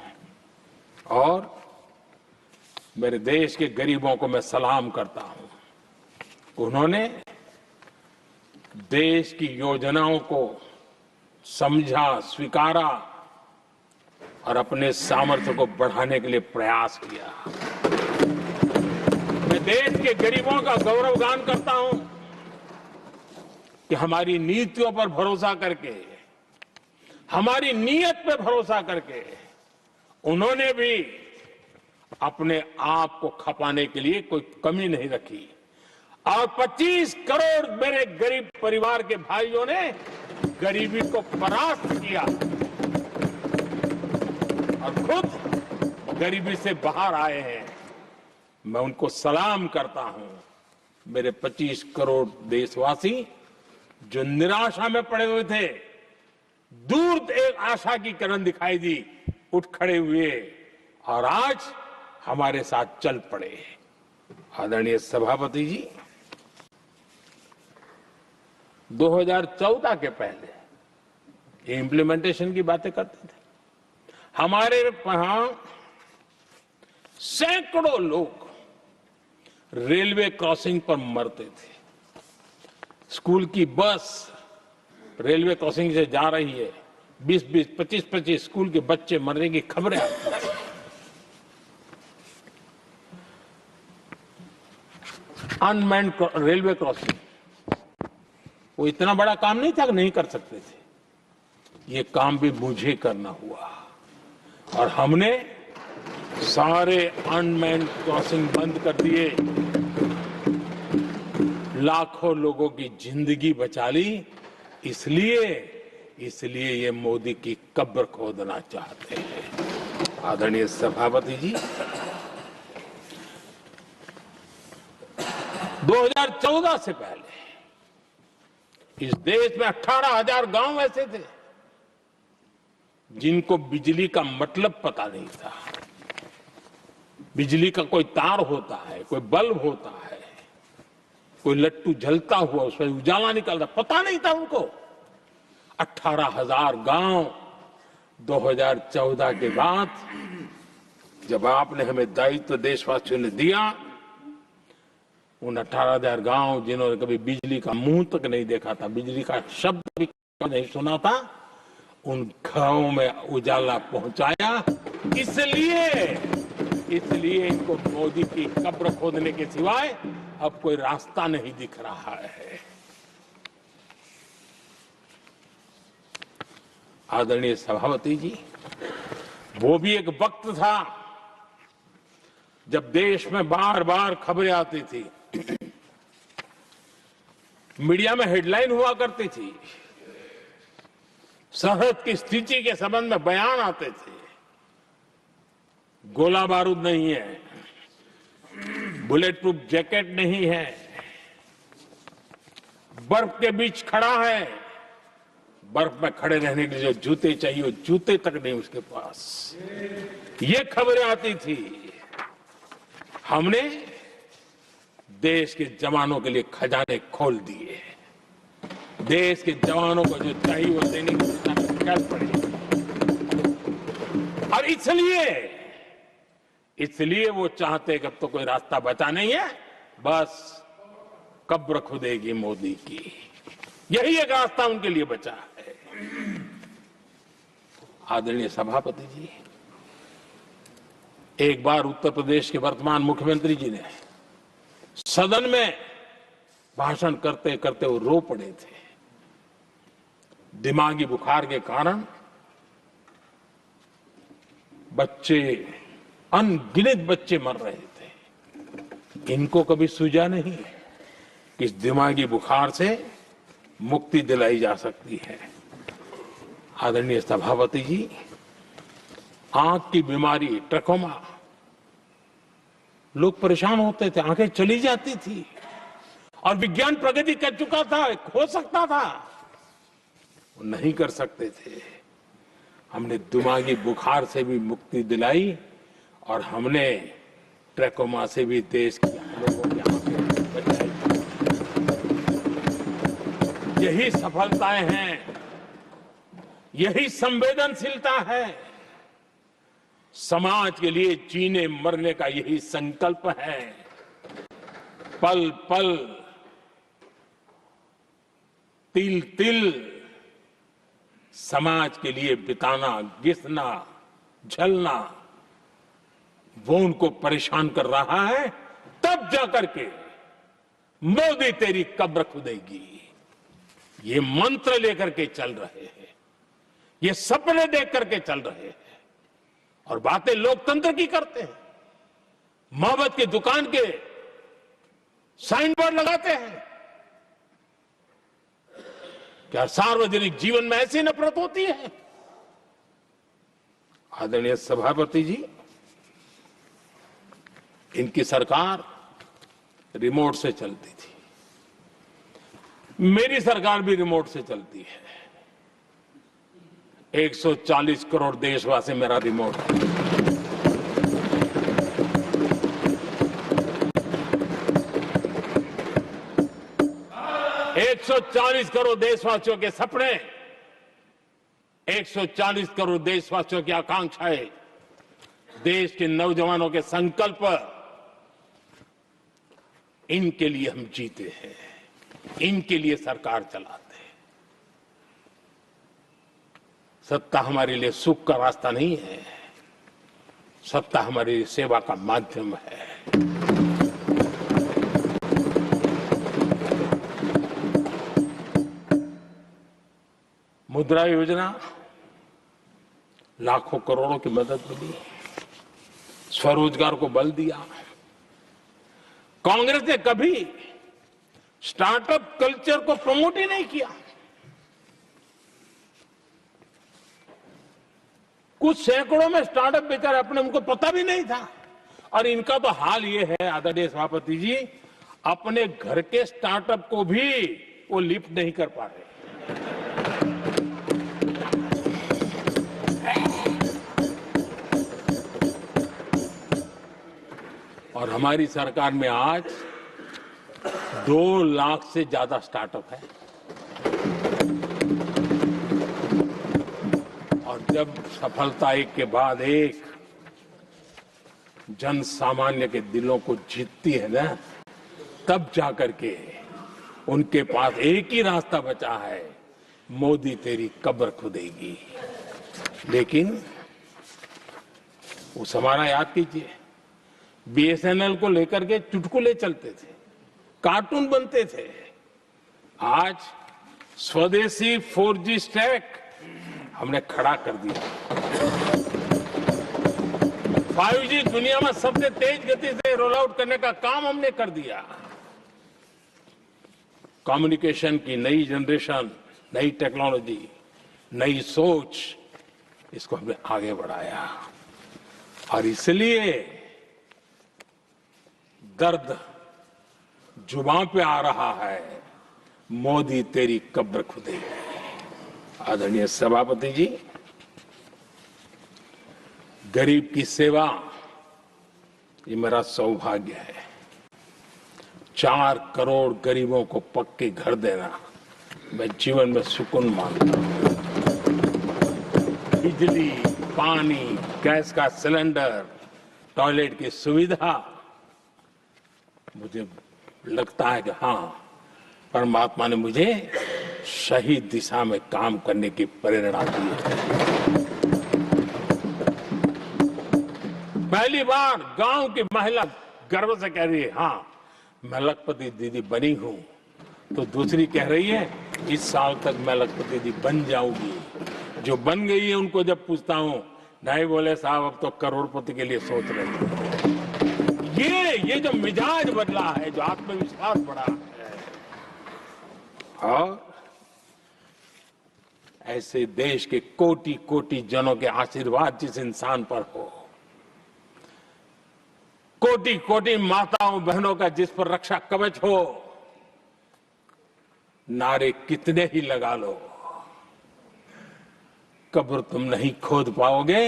B: और मेरे देश के गरीबों को मैं सलाम करता हूं, उन्होंने देश की योजनाओं को समझा, स्वीकारा और अपने सामर्थ्य को बढ़ाने के लिए प्रयास किया। मैं देश के गरीबों का गौरवगान करता हूं कि हमारी नीतियों पर भरोसा करके, हमारी नीयत पे भरोसा करके उन्होंने भी अपने आप को खपाने के लिए कोई कमी नहीं रखी। और 25 करोड़ मेरे गरीब परिवार के भाइयों ने गरीबी को परास्त किया और खुद गरीबी से बाहर आए हैं। मैं उनको सलाम करता हूं। मेरे 25 करोड़ देशवासी जो निराशा में पड़े हुए थे, दूर एक आशा की किरण दिखाई दी, उठ खड़े हुए और आज हमारे साथ चल पड़े। आदरणीय सभापति जी, 2014 के पहले ये इंप्लीमेंटेशन की बातें करते थे। हमारे यहां सैकड़ों लोग रेलवे क्रॉसिंग पर मरते थे। स्कूल की बस रेलवे क्रॉसिंग से जा रही है, 20-20, 25-25 स्कूल के बच्चे मरने की खबरें आती थी। अनमैन्ड रेलवे क्रॉसिंग, वो इतना बड़ा काम नहीं था कि नहीं कर सकते थे। ये काम भी मुझे करना हुआ और हमने सारे अनमैन्ड क्रॉसिंग बंद कर दिए, लाखों लोगों की जिंदगी बचा ली। इसलिए ये मोदी की कब्र खोदना चाहते हैं। आदरणीय सभापति जी, 2014 से पहले इस देश में 18,000 गांव ऐसे थे जिनको बिजली का मतलब पता नहीं था। बिजली का कोई तार होता है, कोई बल्ब होता है, कोई लट्टू जलता हुआ उसमें उजाला निकलता, पता नहीं था उनको। 18,000 गांव 2014 के बाद जब आपने हमें दायित्व देशवासियों ने दिया, उन 18,000 गांव जिन्होंने कभी बिजली का मुंह तक नहीं देखा था, बिजली का शब्द भी नहीं सुना था, उन गांवों में उजाला पहुंचाया। इसलिए इनको मोदी की कब्र खोदने के सिवाय अब कोई रास्ता नहीं दिख रहा है। आदरणीय सभापति जी, वो भी एक वक्त था जब देश में बार बार खबरें आती थी, मीडिया में हेडलाइन हुआ करती थी, सरहद की स्थिति के संबंध में बयान आते थे। गोला बारूद नहीं है, बुलेट प्रूफ जैकेट नहीं है, बर्फ के बीच खड़ा है, बर्फ में खड़े रहने के लिए जो जूते चाहिए वो जूते तक नहीं उसके पास, ये खबरें आती थी। हमने देश के जवानों के लिए खजाने खोल दिए, देश के जवानों को जो चाहिए वो देने की कर पड़ी। और इसलिए वो चाहते कि अब तो कोई रास्ता बचा नहीं है, बस कब्र खुदेगी मोदी की, यही एक रास्ता उनके लिए बचा है। आदरणीय सभापति जी, एक बार उत्तर प्रदेश के वर्तमान मुख्यमंत्री जी ने सदन में भाषण करते करते वो रो पड़े थे। दिमागी बुखार के कारण बच्चे, अनगिनत बच्चे मर रहे थे। इनको कभी सूझा नहीं कि इस दिमागी बुखार से मुक्ति दिलाई जा सकती है। आदरणीय सभापति जी, आंख की बीमारी ट्रकोमा, लोग परेशान होते थे, आंखें चली जाती थी और विज्ञान प्रगति कर चुका था, हो सकता था, वो नहीं कर सकते थे। हमने दिमागी बुखार से भी मुक्ति दिलाई और हमने ट्रकोमा से भी देश के लोगों की आंखें बचाई। यही सफलताएं हैं, यही संवेदनशीलता है, समाज के लिए जीने मरने का यही संकल्प है। पल पल, तिल तिल समाज के लिए बिताना, घिसना, झलना, वो उनको परेशान कर रहा है। तब जाकर के मोदी तेरी कब्र खुदेगी, ये मंत्र लेकर के चल रहे हैं, ये सपने देख करके चल रहे हैं और बातें लोकतंत्र की करते हैं। मोहब्बत की दुकान के साइन बोर्ड लगाते हैं। क्या सार्वजनिक जीवन में ऐसी नफरत होती है? आदरणीय सभापति जी, इनकी सरकार रिमोट से चलती थी, मेरी सरकार भी रिमोट से चलती है। 140 करोड़ देशवासी मेरा रिमोट है। एक 140 करोड़ देशवासियों के सपने, 140 करोड़ देशवासियों की आकांक्षाएं, देश के नौजवानों के संकल्प, इनके लिए हम जीते हैं, इनके लिए सरकार चलाते हैं। सत्ता हमारे लिए सुख का रास्ता नहीं है, सत्ता हमारी लिए सेवा का माध्यम है। मुद्रा योजना, लाखों करोड़ों की मदद मिली, स्वरोजगार को बल दिया। कांग्रेस ने कभी स्टार्टअप कल्चर को प्रमोट ही नहीं किया। कुछ सैकड़ों में स्टार्टअप बेचारे अपने, उनको पता भी नहीं था। और इनका तो हाल ये है आदरणीय सभापति जी, अपने घर के स्टार्टअप को भी वो लिफ्ट नहीं कर पा रहे। और हमारी सरकार में आज 2 लाख से ज्यादा स्टार्टअप है। और जब सफलता एक के बाद एक जन सामान्य के दिलों को जीतती है ना, तब जाकर के उनके पास एक ही रास्ता बचा है, मोदी तेरी कब्र खुदेगी। लेकिन उस हमारा याद कीजिए, बीएसएनएल को लेकर के चुटकुले चलते थे, कार्टून बनते थे। आज स्वदेशी 4G स्टैक हमने खड़ा कर दिया। 5G दुनिया में सबसे तेज गति से रोल आउट करने का काम हमने कर दिया। कम्युनिकेशन की नई जनरेशन, नई टेक्नोलॉजी, नई सोच, इसको हमने आगे बढ़ाया। और इसलिए दर्द जुबान पे आ रहा है, मोदी तेरी कब्र खुदेगी। आदरणीय सभापति जी, गरीब की सेवा ये मेरा सौभाग्य है। 4 करोड़ गरीबों को पक्के घर देना मैं जीवन में सुकून मानता हूं। बिजली, पानी, गैस का सिलेंडर, टॉयलेट की सुविधा, मुझे लगता है कि हाँ, परमात्मा ने मुझे सही दिशा में काम करने की प्रेरणा दी है। पहली बार गांव की महिला गर्व से कह रही है, हाँ मैं लखपति दीदी बनी हूं, तो दूसरी कह रही है इस साल तक मैं लखपति दीदी बन जाऊंगी। जो बन गई है उनको जब पूछता हूं, नहीं बोले साहब अब तो करोड़पति के लिए सोच रहे हैं। ये जो मिजाज बदला है, जो आत्मविश्वास बढ़ा है, और ऐसे देश के कोटि कोटि जनों के आशीर्वाद जिस इंसान पर हो, कोटि कोटि माताओं बहनों का जिस पर रक्षा कवच हो, नारे कितने ही लगा लो, कब्र तुम नहीं खोद पाओगे।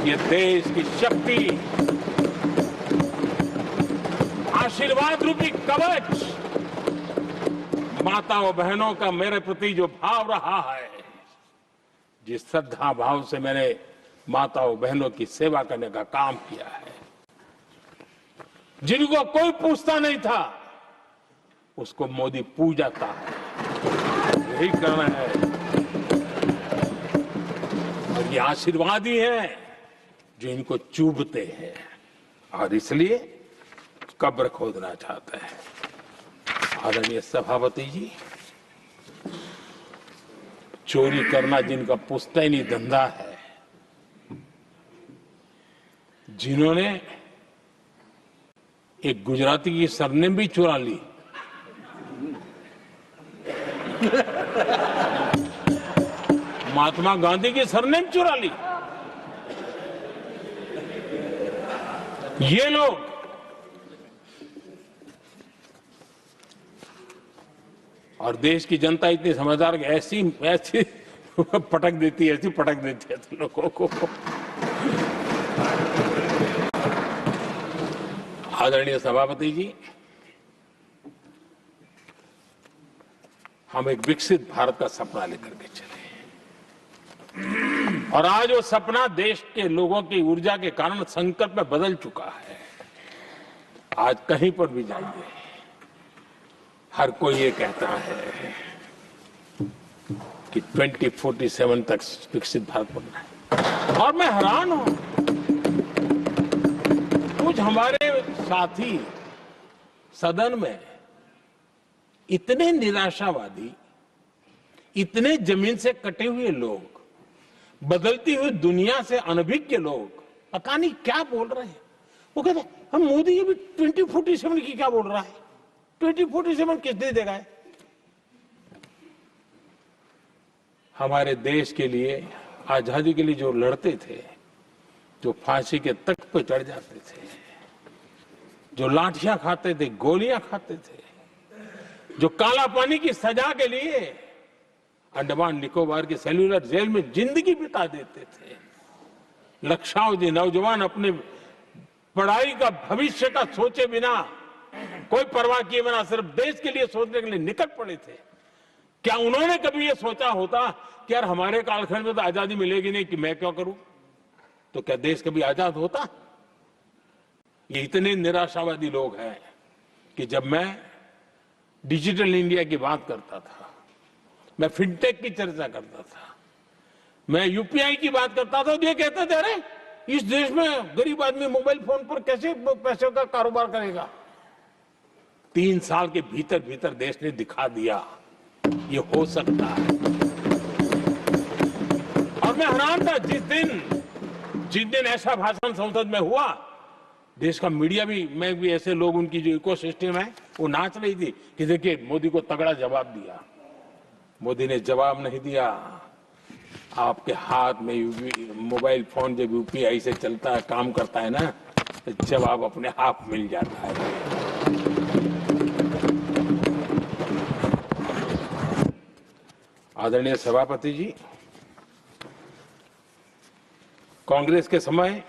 B: ये देश की शक्ति, आशीर्वाद रूपी कवच, माताओं बहनों का मेरे प्रति जो भाव रहा है, जिस श्रद्धा भाव से मैंने माताओं बहनों की सेवा करने का काम किया है, जिनको कोई पूछता नहीं था उसको मोदी पूजाता है। यही करना है, और ये आशीर्वाद ही है जो इनको चूभते हैं, और इसलिए कब्र खोदना चाहते हैं। आदरणीय सभापति जी, चोरी करना जिनका पुश्तैनी धंधा है, जिन्होंने एक गुजराती की सरनेम भी चुरा ली, महात्मा गांधी की सरनेम चुरा ली, ये लोग और देश की जनता इतनी समझदार कि ऐसी ऐसी पटक देती है, ऐसी पटक देती है लोगों को। आदरणीय सभापति जी, हम एक विकसित भारत का सपना लेकर के चले, और आज वो सपना देश के लोगों की ऊर्जा के कारण संकल्प में बदल चुका है। आज कहीं पर भी जाइए, हर कोई ये कहता है कि 2047 तक विकसित भारत बनना है, और मैं हैरान हूं, कुछ हमारे साथी सदन में इतने निराशावादी, इतने जमीन से कटे हुए लोग, बदलती हुई दुनिया से अनभिज्ञ लोग, पता नहीं क्या बोल रहे हैं। वो कहते हैं हम मोदी ये भी 2047 की क्या बोल रहा है, 2047 किसने देगा है? हमारे देश के लिए, आजादी के लिए जो लड़ते थे, जो फांसी के तख्त पर चढ़ जाते थे, जो लाठियां खाते थे, गोलियां खाते थे, जो काला पानी की सजा के लिए अंडमान निकोबार के सेल्यूलर जेल में जिंदगी बिता देते थे, लक्षावधि नौजवान अपने पढ़ाई का, भविष्य का सोचे बिना, कोई परवाह किए बिना सिर्फ देश के लिए सोचने के लिए निकल पड़े थे। क्या उन्होंने कभी ये सोचा होता कि यार हमारे कालखंड में तो आजादी मिलेगी नहीं, कि मैं क्यों करूं? तो क्या देश कभी आजाद होता? ये इतने निराशावादी लोग हैं कि जब मैं डिजिटल इंडिया की बात करता था, मैं फिनटेक की चर्चा करता था, मैं यूपीआई की बात करता था, तो ये कहते थे अरे इस देश में गरीब आदमी मोबाइल फोन पर कैसे पैसों का कारोबार करेगा। 3 साल के भीतर भीतर देश ने दिखा दिया ये हो सकता है। और मैं हैरान था जिस दिन ऐसा भाषण संसद में हुआ, देश का मीडिया भी, मैं भी, ऐसे लोग, उनकी जो इकोसिस्टम है वो नाच रही थी कि देखिए मोदी को तगड़ा जवाब दिया। मोदी ने जवाब नहीं दिया। आपके हाथ में मोबाइल फोन जब यूपीआई से चलता है, काम करता है ना, तो जवाब अपने आप मिल जाता है। आदरणीय सभापति जी, कांग्रेस के समय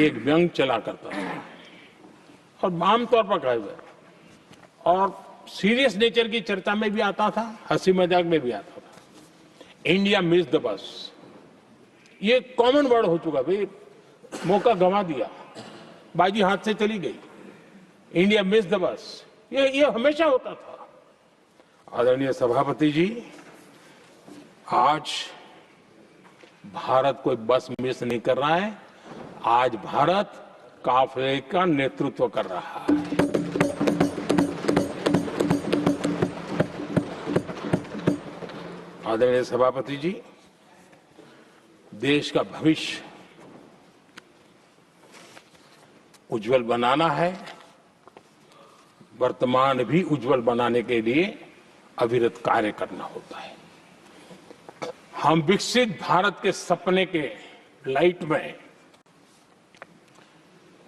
B: एक व्यंग चला करता था और आमतौर पर कहा हुआ और सीरियस नेचर की चर्चा में भी आता था, हंसी मजाक में भी आता था। इंडिया मिस द बस, ये कॉमन वर्ड हो चुका भाई, मौका गंवा दिया, बाजी हाथ से चली गई। इंडिया मिस द बस, ये हमेशा होता था। आदरणीय सभापति जी, आज भारत कोई बस मिस नहीं कर रहा है, आज भारत काफिले का नेतृत्व कर रहा है। आदरणीय सभापति जी, देश का भविष्य उज्जवल बनाना है, वर्तमान भी उज्जवल बनाने के लिए अविरत कार्य करना होता है। हम विकसित भारत के सपने के लाइट में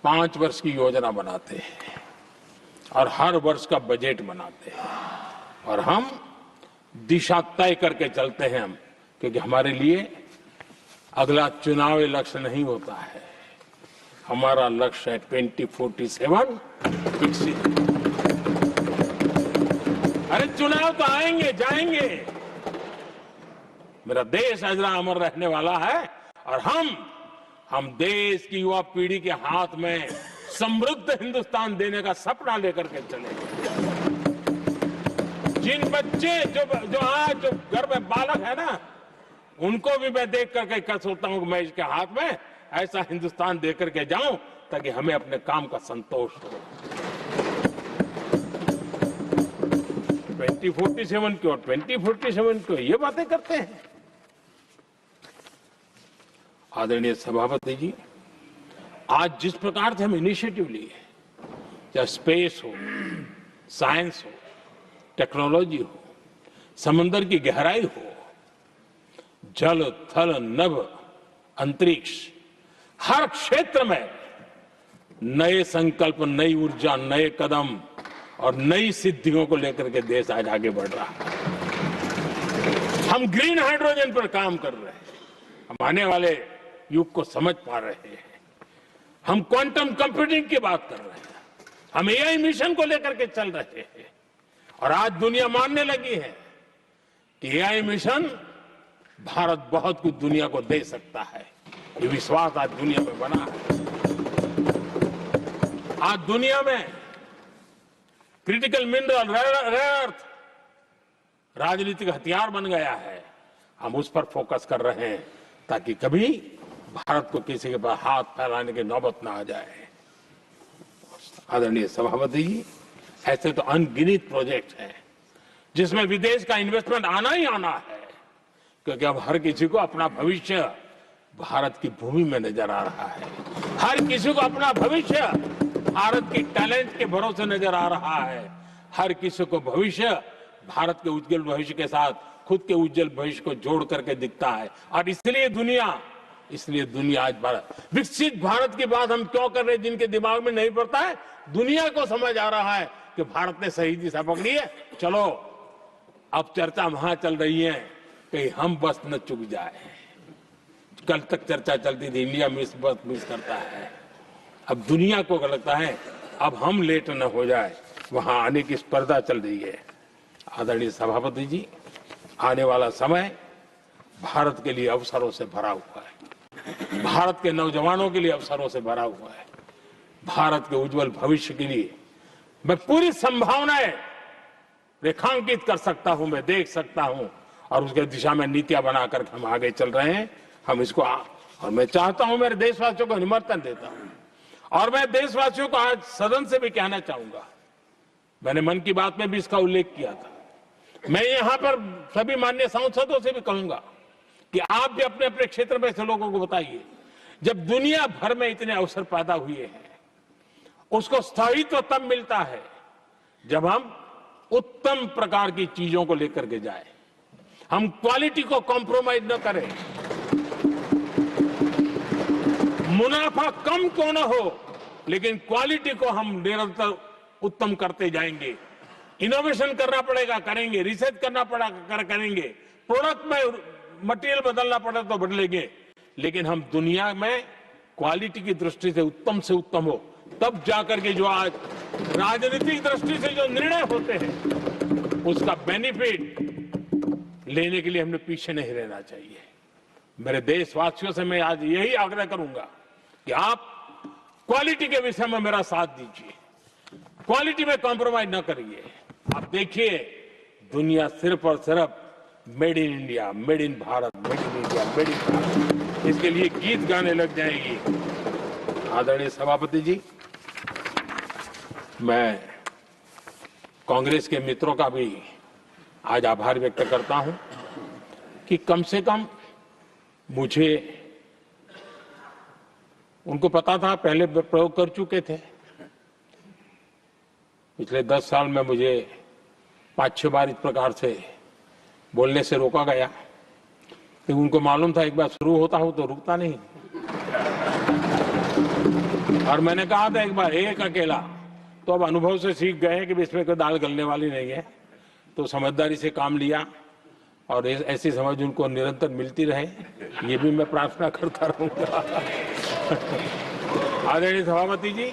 B: 5 वर्ष की योजना बनाते हैं और हर वर्ष का बजट बनाते हैं और हम दिशा तय करके चलते हैं हम, क्योंकि हमारे लिए अगला चुनावी लक्ष्य नहीं होता है, हमारा लक्ष्य है 2047 विकसित। अरे चुनाव तो आएंगे जाएंगे, मेरा देश अजरा अमर रहने वाला है और हम देश की युवा पीढ़ी के हाथ में समृद्ध हिंदुस्तान देने का सपना लेकर के चलेंगे। जिन बच्चे जो आज घर में बालक है ना, उनको भी मैं देख करके सोचता हूं कि मैं इसके हाथ में ऐसा हिंदुस्तान देकर के जाऊं ताकि हमें अपने काम का संतोष हो। 2047 क्यों, 2047 क्यों, ये बातें करते हैं। आदरणीय सभापति जी, आज जिस प्रकार से हम इनिशिएटिव लिए, चाहे स्पेस हो, साइंस हो, टेक्नोलॉजी हो, समंदर की गहराई हो, जल थल नभ अंतरिक्ष, हर क्षेत्र में नए संकल्प, नई ऊर्जा, नए कदम और नई सिद्धियों को लेकर के देश आज आगे बढ़ रहा है। हम ग्रीन हाइड्रोजन पर काम कर रहे हैं, हम आने वाले युग को समझ पा रहे हैं। हम क्वांटम कंप्यूटिंग की बात कर रहे हैं, हम एआई मिशन को लेकर के चल रहे हैं और आज दुनिया मानने लगी है कि एआई मिशन भारत बहुत कुछ दुनिया को दे सकता है। ये विश्वास आज दुनिया में बना है। आज दुनिया में क्रिटिकल मिनरल, रेयर अर्थ राजनीतिक हथियार बन गया है। हम उस पर फोकस कर रहे हैं ताकि कभी भारत को किसी के पास हाथ फैलाने की नौबत ना आ जाए। आदरणीय सभापति जी, ऐसे तो अनगिनत प्रोजेक्ट हैं जिसमें विदेश का इन्वेस्टमेंट आना ही आना है, क्योंकि अब हर किसी को अपना भविष्य भारत की भूमि में नजर आ रहा है। हर किसी को अपना भविष्य भारत की टैलेंट के भरोसे नजर आ रहा है। हर किसी को भविष्य भारत के उज्जवल भविष्य के साथ खुद के उज्जवल भविष्य को जोड़ करके दिखता है। और इसलिए दुनिया आज भारत, विकसित भारत की बात हम क्यों कर रहे हैं, जिनके दिमाग में नहीं पड़ता है, दुनिया को समझ आ रहा है कि भारत ने सही दिशा पकड़ी है। चलो अब चर्चा वहां चल रही है कि हम बस न चुक जाए। कल तक चर्चा चलती थी इंडिया मिस करता है, अब दुनिया को लगता है अब हम लेट न हो जाए, वहां आने की स्पर्धा चल रही है। आदरणीय सभापति जी, आने वाला समय भारत के लिए अवसरों से भरा हुआ है, भारत के नौजवानों के लिए अवसरों से भरा हुआ है। भारत के उज्जवल भविष्य के लिए मैं पूरी संभावनाएं रेखांकित कर सकता हूं, मैं देख सकता हूं और उसके दिशा में नीतियां बनाकर हम आगे चल रहे हैं। हम इसको और मैं चाहता हूं, मेरे देशवासियों को निमंत्रण देता हूं और मैं देशवासियों को आज सदन से भी कहना चाहूंगा, मैंने मन की बात में भी इसका उल्लेख किया था, मैं यहां पर सभी माननीय सांसदों से भी कहूंगा कि आप भी अपने अपने क्षेत्र में ऐसे लोगों को बताइए, जब दुनिया भर में इतने अवसर पैदा हुए हैं, उसको स्थायित्व तब मिलता है जब हम उत्तम प्रकार की चीजों को लेकर के जाए, हम क्वालिटी को कॉम्प्रोमाइज न करें, मुनाफा कम क्यों न हो लेकिन क्वालिटी को हम निरंतर उत्तम करते जाएंगे। इनोवेशन करना पड़ेगा, करेंगे, रिसर्च करना पड़ेगा, करेंगे, प्रोडक्ट में मटेरियल बदलना पड़े तो बदलेंगे, लेकिन हम दुनिया में क्वालिटी की दृष्टि से उत्तम हो, तब जाकर के जो आज राजनीतिक दृष्टि से जो निर्णय होते हैं उसका बेनिफिट लेने के लिए हमने पीछे नहीं रहना चाहिए। मेरे देशवासियों से मैं आज यही आग्रह करूंगा कि आप क्वालिटी के विषय में मेरा साथ दीजिए, क्वालिटी में कॉम्प्रोमाइज न करिए। आप देखिए, दुनिया सिर्फ और सिर्फ made in India, made in Bharat, made in India, made in Bharat, इसके लिए गीत गाने लग जाएगी। आदरणीय सभापति जी, मैं कांग्रेस के मित्रों का भी आज आभार व्यक्त करता हूं कि कम से कम मुझे, उनको पता था, पहले प्रयोग कर चुके थे, पिछले 10 साल में मुझे 5-6 बार इस प्रकार से बोलने से रोका गया, क्योंकि उनको मालूम था एक बार शुरू होता हूं तो रुकता नहीं। और मैंने कहा था एक बार, एक अकेला, तो अब अनुभव से सीख गए हैं कि इसमें कोई दाल गलने वाली नहीं है, तो समझदारी से काम लिया और ऐसी समझ उनको निरंतर मिलती रहे, ये भी मैं प्रार्थना करता रहूंगा। आदरणीय सभापति जी,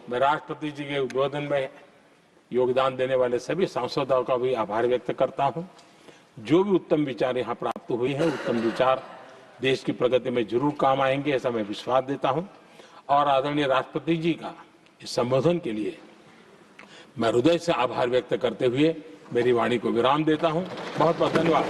B: मैं राष्ट्रपति जी के उद्बोधन में योगदान देने वाले सभी सांसदों का भी आभार व्यक्त करता हूं। जो भी उत्तम विचार यहाँ प्राप्त हुए हैं, उत्तम विचार देश की प्रगति में जरूर काम आएंगे, ऐसा मैं विश्वास देता हूं। और आदरणीय राष्ट्रपति जी का इस संबोधन के लिए मैं हृदय से आभार व्यक्त करते हुए मेरी वाणी को विराम देता हूं। बहुत बहुत धन्यवाद।